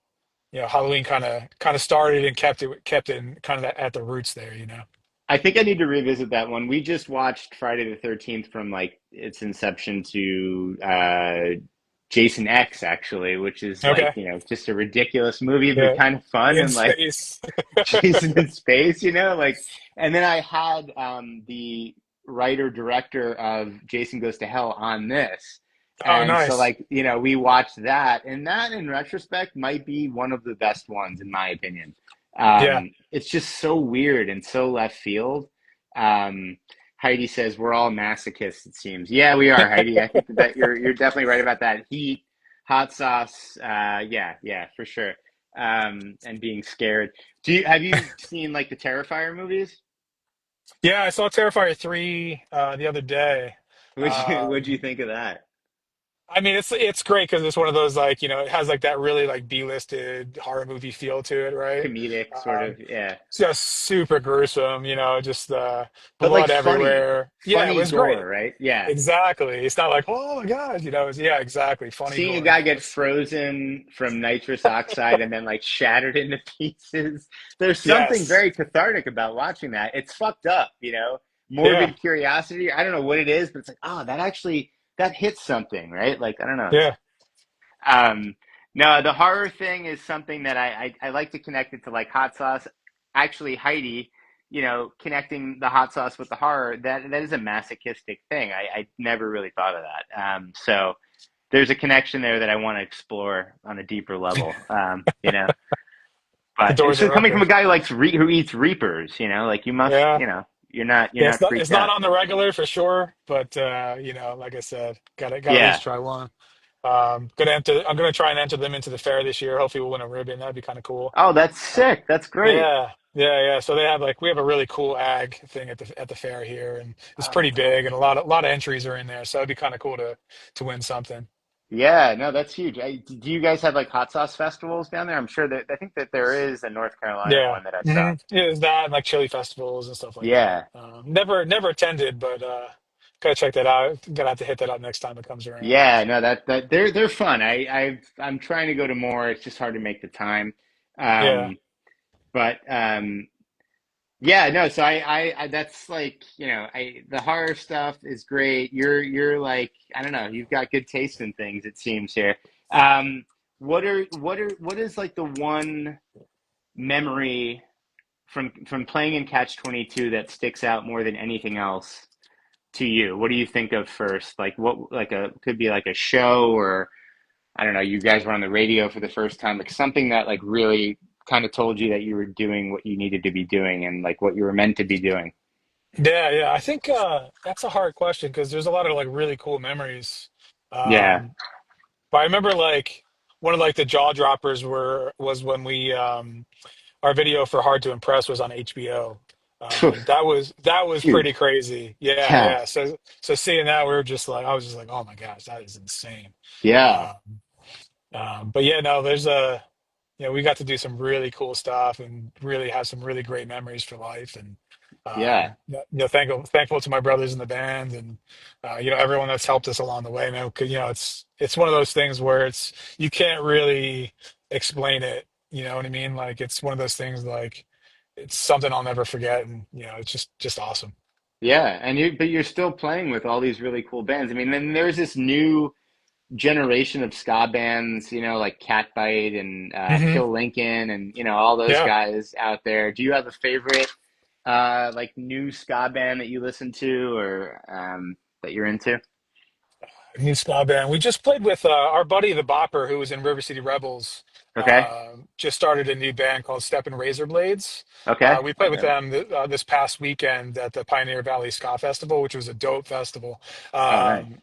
Halloween kind of started and kept it kind of at the roots there, you know. I think I need to revisit that one. We just watched Friday the 13th from like its inception to Jason X actually, which is like, Okay, just a ridiculous movie but yeah, kind of fun in and like space. Jason in space, like and then I had the writer director of Jason Goes to Hell on this. Oh, And so nice. like, we watched that and that in retrospect might be one of the best ones in my opinion. Yeah. It's just so weird and so left field. Um, Heidi says we're all masochists, it seems. Yeah, we are, Heidi. I think that you're definitely right about that. Heat, hot sauce, yeah, yeah, for sure. And being scared. Have you seen like the Terrifier movies? Yeah, I saw Terrifier 3 the other day. What'd you Um, think of that? I mean, it's great because it's one of those like it has like that really like B-listed horror movie feel to it, right? Comedic, sort of, Um, yeah. it's just super gruesome, just But like blood everywhere. Yeah, it funny was gore, great. right? Yeah. Exactly. It's not like oh my God, yeah, exactly. Funny Seeing a gore. guy get frozen from nitrous oxide and then like shattered into pieces. There's something Yes. very cathartic about watching that. It's fucked up, Yeah. morbid curiosity. I don't know what it is, but it's like, oh, that hits something, right? Like, I don't know. Yeah. Um, no, the horror thing is something that I like to connect it to like hot sauce. Actually, Heidi, connecting the hot sauce with the horror, that is a masochistic thing. I never really thought of that. So there's a connection there that I want to explore on a deeper level. The But doors it's are coming from open. a guy who eats reapers. Like you must, Yeah. you're Yeah, not it's freaked not out. on the regular for sure, but like I said, gotta at least Yeah. try one. I'm gonna try and enter them into the fair this year. Hopefully we'll win a ribbon. That'd be kind of cool. Oh, that's Uh, sick. That's great. yeah, yeah. So they have like we have a really cool ag thing at the fair here, and it's Oh, pretty that's big, and awesome. a lot of entries are in there. So it'd be kind of cool to win something. Yeah, no, that's huge. Do you guys have like hot sauce festivals down there? I'm sure that I think that there is a North Carolina Yeah, one that I saw. yeah. There's that and like chili festivals and stuff like that. Yeah, Never attended, but gotta check that out. Gonna have to hit that up next time it comes around. yeah, no, that they're fun. I'm trying to go to more. It's just hard to make the time. Yeah. Um, but yeah, no. So I that's like the horror stuff is great. You're like I don't know. You've got good taste in things. It seems here. What is like the one memory from playing in Catch 22 that sticks out more than anything else to you? What do you think of first? Like what like a could be like a show or I don't know, you guys were on the radio for the first time, like something that like really kind of told you that you were doing what you needed to be doing and like what you were meant to be doing. Yeah. I think that's a hard question because there's a lot of like really cool memories. Yeah. Um, but I remember like one of like the jaw droppers was when we our video for Hard to Impress was on HBO. Phew. That was Huge. pretty crazy. Yeah, Yeah. yeah. So seeing that, we were just like I was just like, oh my gosh, that is insane. Yeah. Um, but yeah, no, there's a we got to do some really cool stuff and really have some really great memories for life. And Yeah. thankful to my brothers in the band and everyone that's helped us along the way, man. Because it's one of those things where it's you can't really explain it. You know what I mean? Like it's one of those things like it's something I'll never forget, and it's just awesome. Yeah, and you're still playing with all these really cool bands. I mean, then there's this new generation of ska bands, like Catbite and Hmm. Kill Lincoln and all those Yeah. guys out there. Do you have a favorite like new ska band that you listen to or that you're into? New ska band. We just played with our buddy the Bopper, who was in River City Rebels. Okay. Just started a new band called Step and Razor Blades. Okay. We I played with know that. them this past weekend at the Pioneer Valley Ska Festival, which was a dope festival. Oh, nice. Um,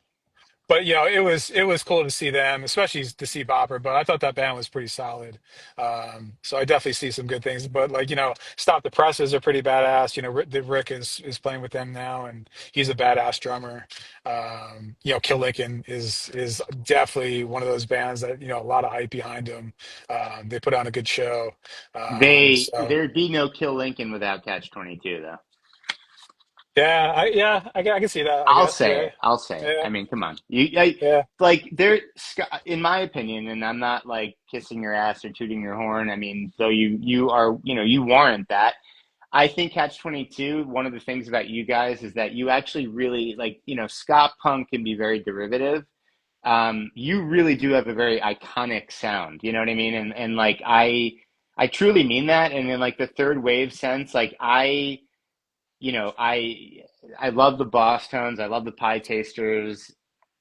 but it was cool to see them, especially to see Bopper. But I thought that band was pretty solid. So I definitely see some good things. But like Stop the Presses are pretty badass. Rick is playing with them now, and he's a badass drummer. Kill Lincoln is definitely one of those bands that a lot of hype behind them. They put on a good show. So There'd be no Kill Lincoln without Catch 22 though. I can see that. I guess yeah, I'll say it. I yeah, mean, come on. yeah, Like in my opinion, and I'm not like kissing your ass or tooting your horn. I mean, though you are, you warrant that. I think Catch 22, one of the things about you guys is that you actually really like, ska punk can be very derivative. You really do have a very iconic sound. You know what I mean? And like I truly mean that. And in like the third wave sense, like you know, I love the Boss Tones, I love the Pie Tasters,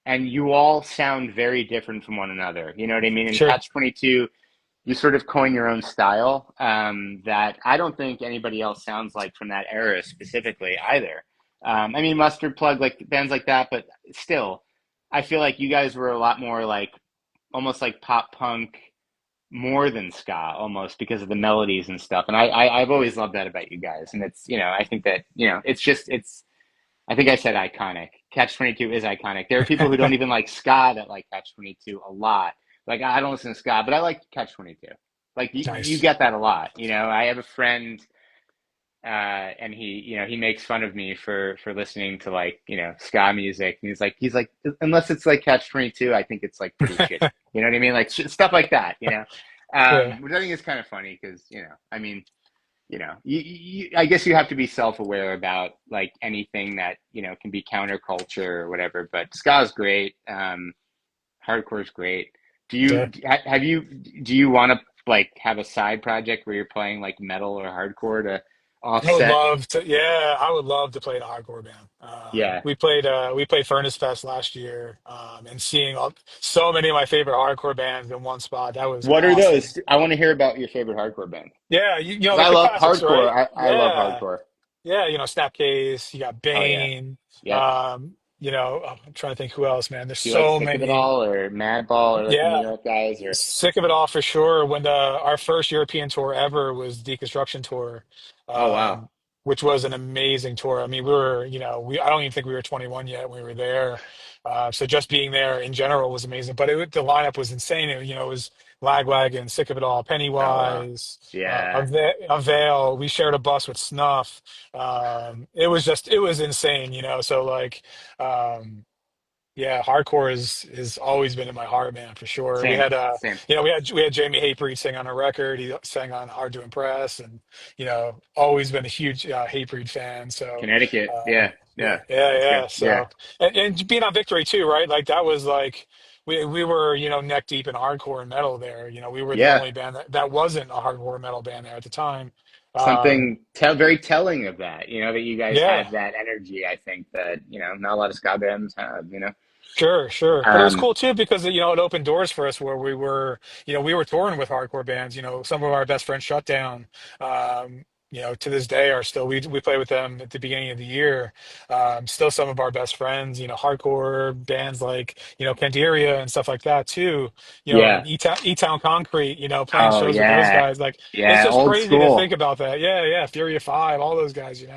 and you all sound very different from one another. You know what I mean? In sure, Catch 22, you sort of coin your own style that I don't think anybody else sounds like from that era specifically either. I mean, Mustard Plug, like bands like that, but still, I feel like you guys were a lot more like almost like pop punk more than ska almost because of the melodies and stuff. And I've always loved that about you guys. And it's, I think that, I think I said iconic. Catch 22 is iconic. There are people who don't even like ska that like Catch 22 a lot. Like I don't listen to ska, but I like Catch 22. Like you nice. get that a lot. I have a friend and he makes fun of me for listening to like ska music, and he's like unless it's like Catch 22, I think it's like pretty shitty. You know what I mean? Like stuff like that. Yeah, Which I think is kind of funny because I mean I guess you have to be self-aware about like anything that can be counterculture or whatever. But ska's great, hardcore's great. Do yeah. you have you do you want to like have a side project where you're playing like metal or hardcore to I would offset? love to. Yeah, I would love to play in a hardcore band. Yeah. We played Furnace Fest last year, and seeing so many of my favorite hardcore bands in one spot. That was What are awesome. those? I want to hear about your favorite hardcore band. Yeah, Because I like the love classics, hardcore. right? I love Yeah, hardcore. yeah. Snapcase. You got Oh yeah. Bane. Yep. I'm trying to think who else, man. There's Do you like so Sick of It many. All or Madball or like the New Yeah, York guys or sick of it all for sure. When our first European tour ever was Deconstruction tour, oh wow. um, which was an amazing tour. I mean, we were, I don't even think we were 21 yet when we were there. So just being there in general was amazing. But the lineup was insane. It was Lagwagon, Sick of It All, Oh wow. Pennywise, Yeah. Avail. We shared a bus with Snuff. It was insane. So like. Yeah, hardcore is always been in my heart, man, for sure. We Same. had Same. we had Jamie Hatebreed sing on a record. He sang on Hard to Impress, and always been a huge Hatebreed fan. So, Connecticut. Yeah. yeah, Yeah. yeah, That's yeah. good. Yeah. So, and being on Victory too, right? Like that was like we were neck deep in hardcore and metal there. We were the Yeah. only band that wasn't a hardcore metal band there at the time. Um, Something very telling of that, that you guys yeah. had that energy, I think that, not a lot of ska bands have. Sure, sure. But it was Um, cool too because it opened doors for us where we were touring with hardcore bands. Some of our best friends shut down. To this day are still we play with them at the beginning of the year. Still some of our best friends, hardcore bands like, Candiria and stuff like that too. yeah. And E-Town Concrete, playing Oh shows with those yeah. guys. Like it's Yeah. just Old crazy to think school. about that. Yeah, yeah. Furia 5, all those guys. Just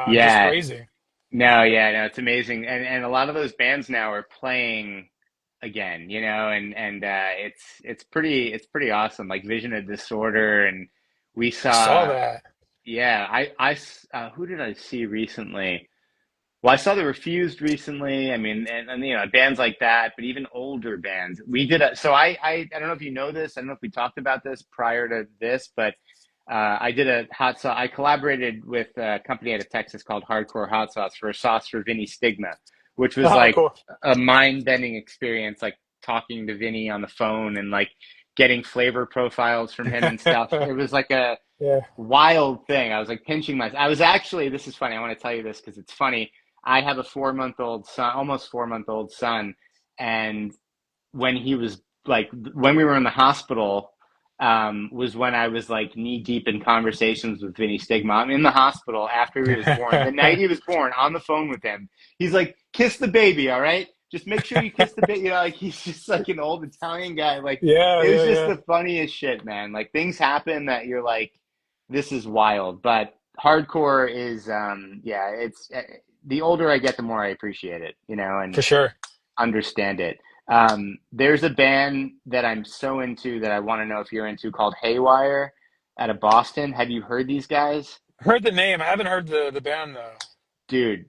Yeah. crazy. No, yeah, no, it's amazing. And a lot of those bands now are playing again, and it's pretty awesome. Like Vision of Disorder, and we I saw saw, that. yeah, who did I see recently? Well, I saw the Refused recently. I mean, and bands like that, but even older bands. We did so I don't know if you know this. I don't know if we talked about this prior to this, but I did a hot sauce. I collaborated with a company out of Texas called Hardcore Hot Sauce for a sauce for Vinny Stigma, which was Oh, like cool. a mind-bending experience, like talking to Vinny on the phone and like getting flavor profiles from him and stuff. It was like a Yeah. wild thing. I was like pinching myself. I was actually, this is funny. I want to tell you this because it's funny. I have a 4 month old son, almost 4 month old son, and when he was like when we were in the hospital was when I was like knee deep in conversations with Vinny Stigma. I'm in the hospital after he was born. The night he was born, on the phone with him, he's like, "Kiss the baby, all right? Just make sure you kiss the baby." You know, like he's just like an old Italian guy. Like Yeah, it was yeah, just yeah. the funniest shit, man. Like things happen that you're like, this is wild. But hardcore is, yeah, it's the older I get, the more I appreciate it. You know, and For sure. understand it. There's a band that I'm so into that I want to know if you're into called Haywire out of Boston. Have you heard these guys? Heard the name. I haven't heard the band though. Dude,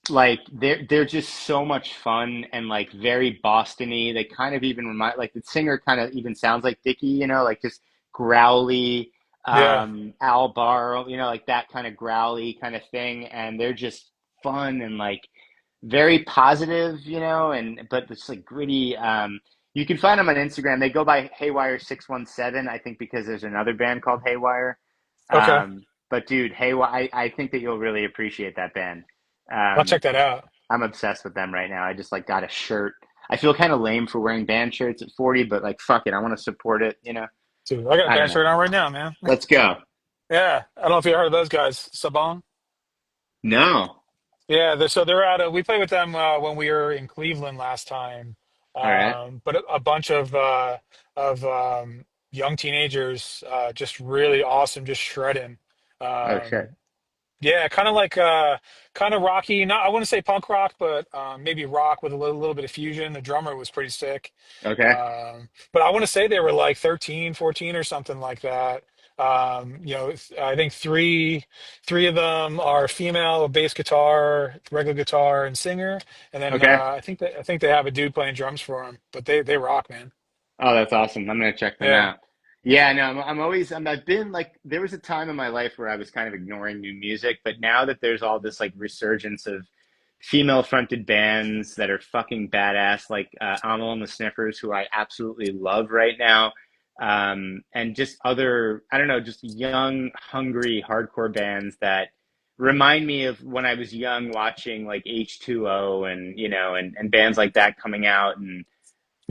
like they're just so much fun and like very Boston-y. They kind of even remind like the singer kind of even sounds like Dickie, you know, like just growly, Yeah. Al Barr, you know, like that kind of growly kind of thing. And they're just fun and like very positive, you know, and but it's like gritty. You can find them on Instagram. They go by Haywire 617, I think, because there's another band called Haywire. Okay. But dude, Haywire, I think that you'll really appreciate that band. I'll check Um, that out. I'm obsessed with them right now. I just like got a shirt. I feel kind of lame for wearing band shirts at 40, but like fuck it, I want to support it. You know, Dude, I got a I don't band know. shirt on right now, man. Let's go. Yeah. I don't know if you heard of those guys. Sabong. No. Yeah, so they're out of, we played with them when we were in Cleveland last time. All right. But a bunch of young teenagers, just really awesome, just shredding. Oh shit. Um, yeah, kind of rocky. Not I wouldn't say punk rock, but maybe rock with a little bit of fusion. The drummer was pretty sick. Okay. But I want to say they were like 13, 14 or something like that. I think three of them are female, bass guitar, regular guitar, and singer. And then Okay. I think they have a dude playing drums for them. But they rock, man. Oh, that's awesome. I'm gonna check them Yeah, out. Yeah, no, I'm always I've been like there was a time in my life where I was kind of ignoring new music, but now that there's all this like resurgence of female fronted bands that are fucking badass, like Amel and the Sniffers, who I absolutely love right now, and just other I don't know, just young, hungry, hardcore bands that remind me of when I was young watching like H2O and you know and bands like that coming out and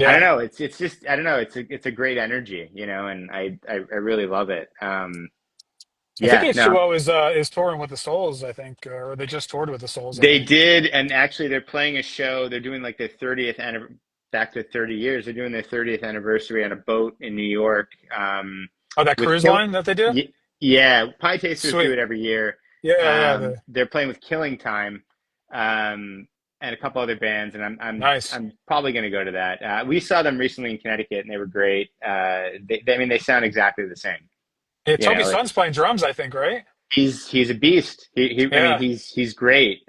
I don't yeah. know. It's just I don't know. It's a great energy, you know, and I really love it. I think Yeah, no, H2O is touring with the Souls. I think, or they just toured with the Souls. I they think. did, and actually they're playing a show. They're doing like their 30th back to 30 years. They're doing their 30th anniversary on a boat in New York. Oh, that With cruise Kill, line that they did. yeah, Pie Tasters do Sweet. it every year. Yeah, yeah. The They're playing with Killing Time, and a couple other bands, and nice. I'm probably going to go to that. We saw them recently in Connecticut, and they were great. I mean, they sound exactly the same. Yeah, You know, Toby's like son's playing drums, I think, right? he's a beast. I mean, Yeah, he's great.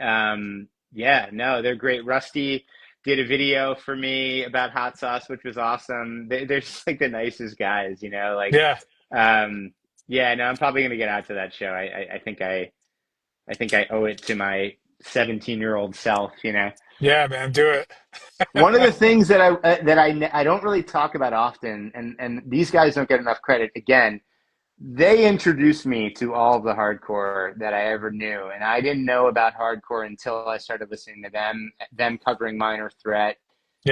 Yeah, no, they're great. Rusty did a video for me about hot sauce, which was awesome. They're just like the nicest guys, you know. Like, yeah, um, yeah, no, I'm probably gonna get out to that show. I think I owe it to my 17-year-old self, you know. yeah, man, do it. One of the things that I don't really talk about often, and these guys don't get enough credit. Again, they introduced me to all of the hardcore that I ever knew, and I didn't know about hardcore until I started listening to them covering Minor Threat,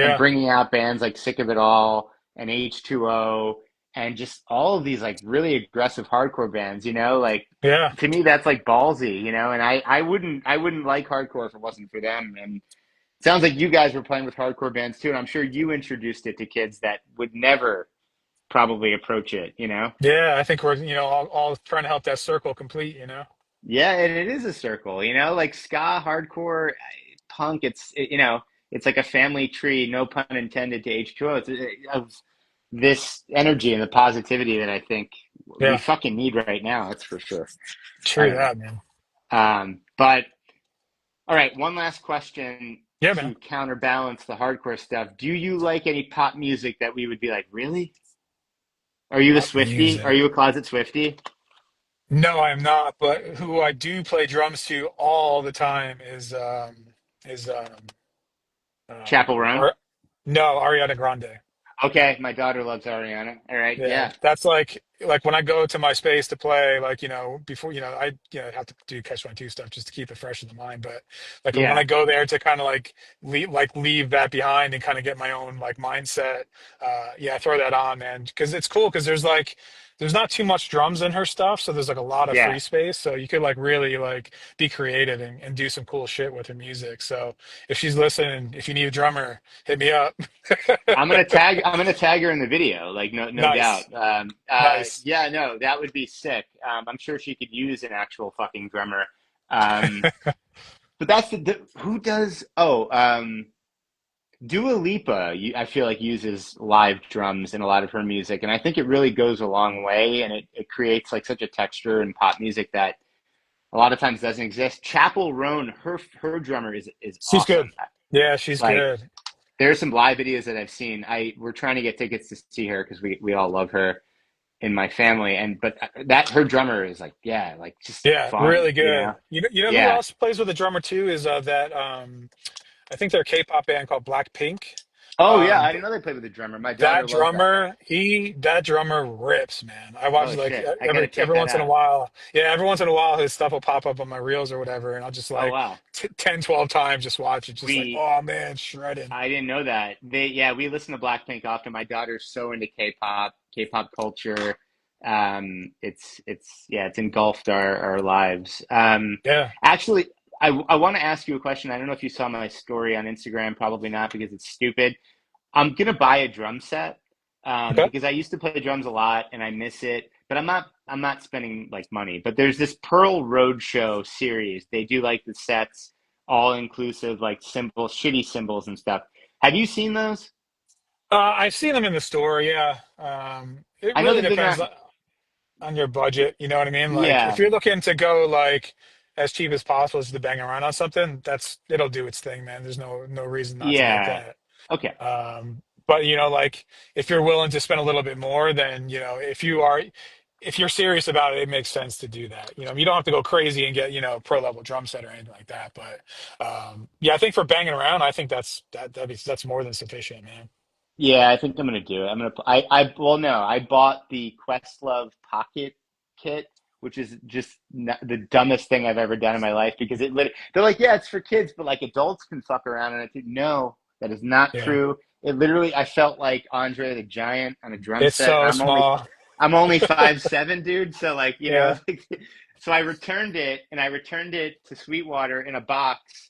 and Yeah, bringing out bands like Sick of It All and H2O, and just all of these like really aggressive hardcore bands. You know, like yeah, to me that's like ballsy. You know, and I wouldn't like hardcore if it wasn't for them. And it sounds like you guys were playing with hardcore bands too, and I'm sure you introduced it to kids that would never probably approach it. You know. yeah. I think we're all trying to help that circle complete. You know. Yeah, and it is a circle, you know, like ska, hardcore, punk. You know, it's like a family tree. No pun intended to H2O. Of this energy and the positivity that I think we Yeah, fucking need right now. That's for sure. I true don't that, man. know. But all right, one last question Yeah, man. to counterbalance the hardcore stuff. Do you like any pop music that we would be like, really? Are you a Pop Swiftie? Are music. you a closet Swiftie? No, I'm not. But who I do play drums to all the time is Chapel Roan? Ar no, Ariana Grande. Okay, my daughter loves Ariana. All right, Yeah, yeah, that's like when I go to my space to play, like, before, I have to do catch 22 stuff just to keep it fresh in the mind. But like when yeah, I go there to kind of leave that behind and kind of get my own like mindset, yeah, I throw that on, man, because it's cool because there's not too much drums in her stuff, so there's like a lot of yeah. free space, so you could like really like be creative and do some cool shit with her music. So if she's listening, if you need a drummer, hit me up. I'm gonna tag her in the video, like no doubt. Nice, nice. Yeah, no, that would be sick. I'm sure she could use an actual fucking drummer. Um, but that's who does. Dua Lipa, I feel like uses live drums in a lot of her music, and I think it really goes a long way, and it creates like such a texture in pop music that a lot of times doesn't exist. Chapel Roan, her drummer is She's good. awesome. Yeah, she's Like good. there's some live videos that I've seen. We're trying to get tickets to see her because we all love her in my family, and but that her drummer is like yeah, like just Yeah, fun, really you know? good. You know who Yeah. else plays with a drummer too is that I think they're a K-pop band called Blackpink. Oh yeah, Um, I th- didn't know they played with the drummer. My daughter that loves that band. drummer rips, man. I watch Oh like shit, I gotta every check that once in a out. while. Yeah, every once in a while his stuff will pop up on my reels or whatever, and I'll just Oh like wow. 10, 12 times just watch it, just like, We oh man, shredding. I didn't know that. Yeah, we listen to Blackpink often. My daughter's so into K-pop culture. Yeah, it's engulfed our lives. Yeah. Actually, I want to ask you a question. I don't know if you saw my story on Instagram, probably not because it's stupid. I'm gonna buy a drum set Okay. because I used to play drums a lot and I miss it, but I'm not spending like money. But there's this Pearl Roadshow series. They do like the sets all inclusive, like symbols, shitty symbols and stuff. Have you seen those? I've seen them in the store, yeah. It I know really that they're depends not. on your budget. You know what I mean? Like if Yeah, you're looking to go like as cheap as possible just to bang around on something, it'll do its thing, man. There's no reason not to get yeah. that. Okay. But like if you're willing to spend a little bit more, then if you're serious about it, it makes sense to do that. You don't have to go crazy and get, pro level drum set or anything like that. But yeah, I think for banging around, I think that's more than sufficient, man. Yeah, I think I'm gonna do it. Well, no, I bought the Questlove Pocket Kit, which is just the dumbest thing I've ever done in my life because they're like, yeah, it's for kids, but like adults can fuck around. And I think, no, that is not Yeah. true. It literally, I felt like Andre the Giant on a drum It's set. so small. I'm only 5'7", dude. So like, Yeah. like, so I returned it and I returned it to Sweetwater in a box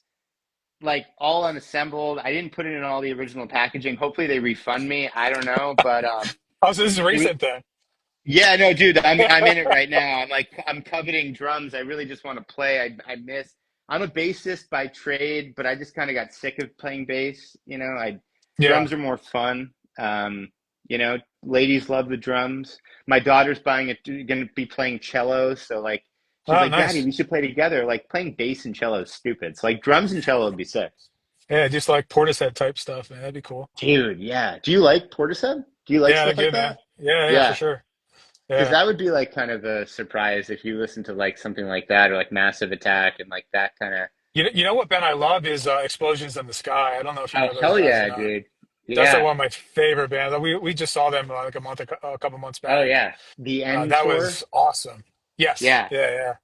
like all unassembled. I didn't put it in all the original packaging. Hopefully they refund me. I don't know, but Oh, so this is it, recent then. yeah, no, dude, I'm in it right now. I'm coveting drums. I really just want to play. I miss. I'm a bassist by trade, but I just kind of got sick of playing bass. I Yeah. drums are more fun. Ladies love the drums. My daughter's going to be playing cello, so like she's Oh, like, "Daddy, nice. we should play together." Like playing bass and cello is stupid. So like drums and cello would be sick. Yeah, just like Portishead type stuff, man. That'd be cool. Dude, yeah. Do you like Portishead? Do you like Yeah, they're stuff like good, man. that? Yeah, yeah, for Yeah. sure. Because Yeah. that would be like kind of a surprise if you listen to like something like that or like Massive Attack and like that kind of. You know what band I love is Explosions in the Sky. I don't know if you Oh, know those hell guys or yeah, not. dude. That's like Yeah. one of my favorite bands. We just saw them like a couple months Oh, back. yeah. The End That Tour. was awesome. Yes. Yeah. Yeah, yeah.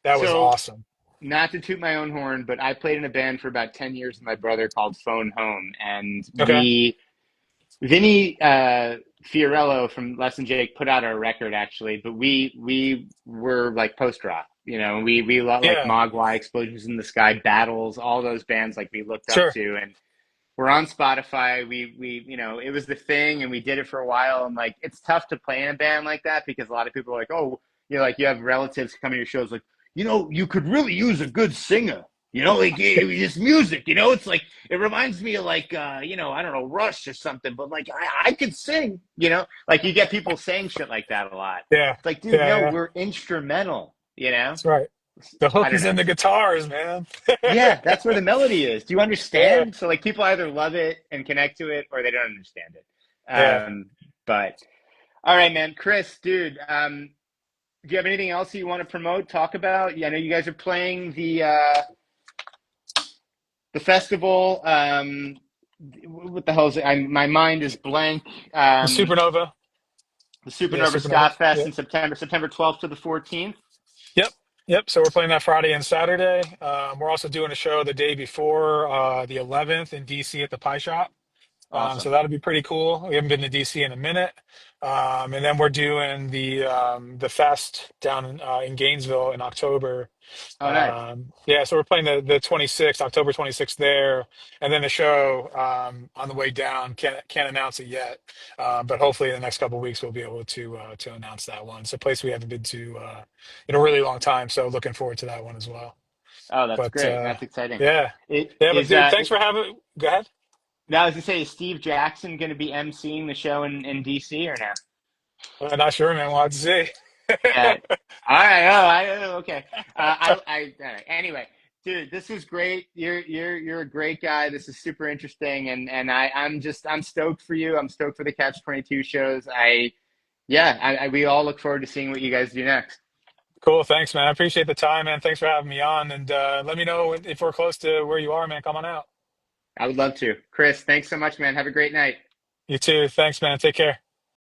That was So, awesome. not to toot my own horn, but I played in a band for about 10 years with my brother called Phone Home. And Okay. Vinny Fiorello from Less Than Jake put out our record actually, but we were like post rock, we like Yeah. Mogwai, Explosions in the Sky, Battles, all those bands like we looked up Sure. to, and we're on Spotify. It was the thing, and we did it for a while. And like, it's tough to play in a band like that because a lot of people are like, oh, like you have relatives coming to your shows, like, you could really use a good singer. Like just music. It's like it reminds me of like, I don't know, Rush or something. But like, I could sing. Like you get people saying shit like that a lot. Yeah. It's like, dude, Yeah, no, yeah. we're instrumental. That's right. The I hook don't is in know. the guitars, man. Yeah, that's where the melody is. Do you Yeah. understand? So like people either love it and connect to it or they don't understand it. Yeah. But All right, man. Chris, dude, do you have anything else you want to promote, talk about? Yeah, I know you guys are playing the festival. What the hell is it? My mind is blank. The Um, Supernova. the Yeah, Supernova Supernova. Ska Fest Yeah. in September, September 12th to the 14th. Yep. Yep. So we're playing that Friday and Saturday. We're also doing a show the day before, the 11th in DC at the Pie Shop. So Awesome. that'll be pretty cool. We haven't been to DC in a minute. And then we're doing the fest down in Gainesville in October. Oh, nice. Yeah, so we're playing the 26th, October 26th there, and then the show on the way down. Can't announce it yet, but hopefully in the next couple of weeks we'll be able to announce that one. It's a place we haven't been to in a really long time, so looking forward to that one as well. Oh, that's But great. That's exciting. yeah, It yeah. But is dude, thanks for having. Go ahead. now, I was gonna say, is Steve Jackson going to be emceeing the show in DC or no? I'm not sure, man. We'll have to see. Yeah. All right. Okay. All right. Anyway, dude, this was great. You're a great guy. This is super interesting, and I'm stoked for you. I'm stoked for the Catch 22 shows. We all look forward to seeing what you guys do next. Cool. Thanks, man. I appreciate the time, man. Thanks for having me on. And let me know if we're close to where you are, man. Come on out. I would love to. Chris, thanks so much, man. Have a great night. You too. Thanks, man. Take care.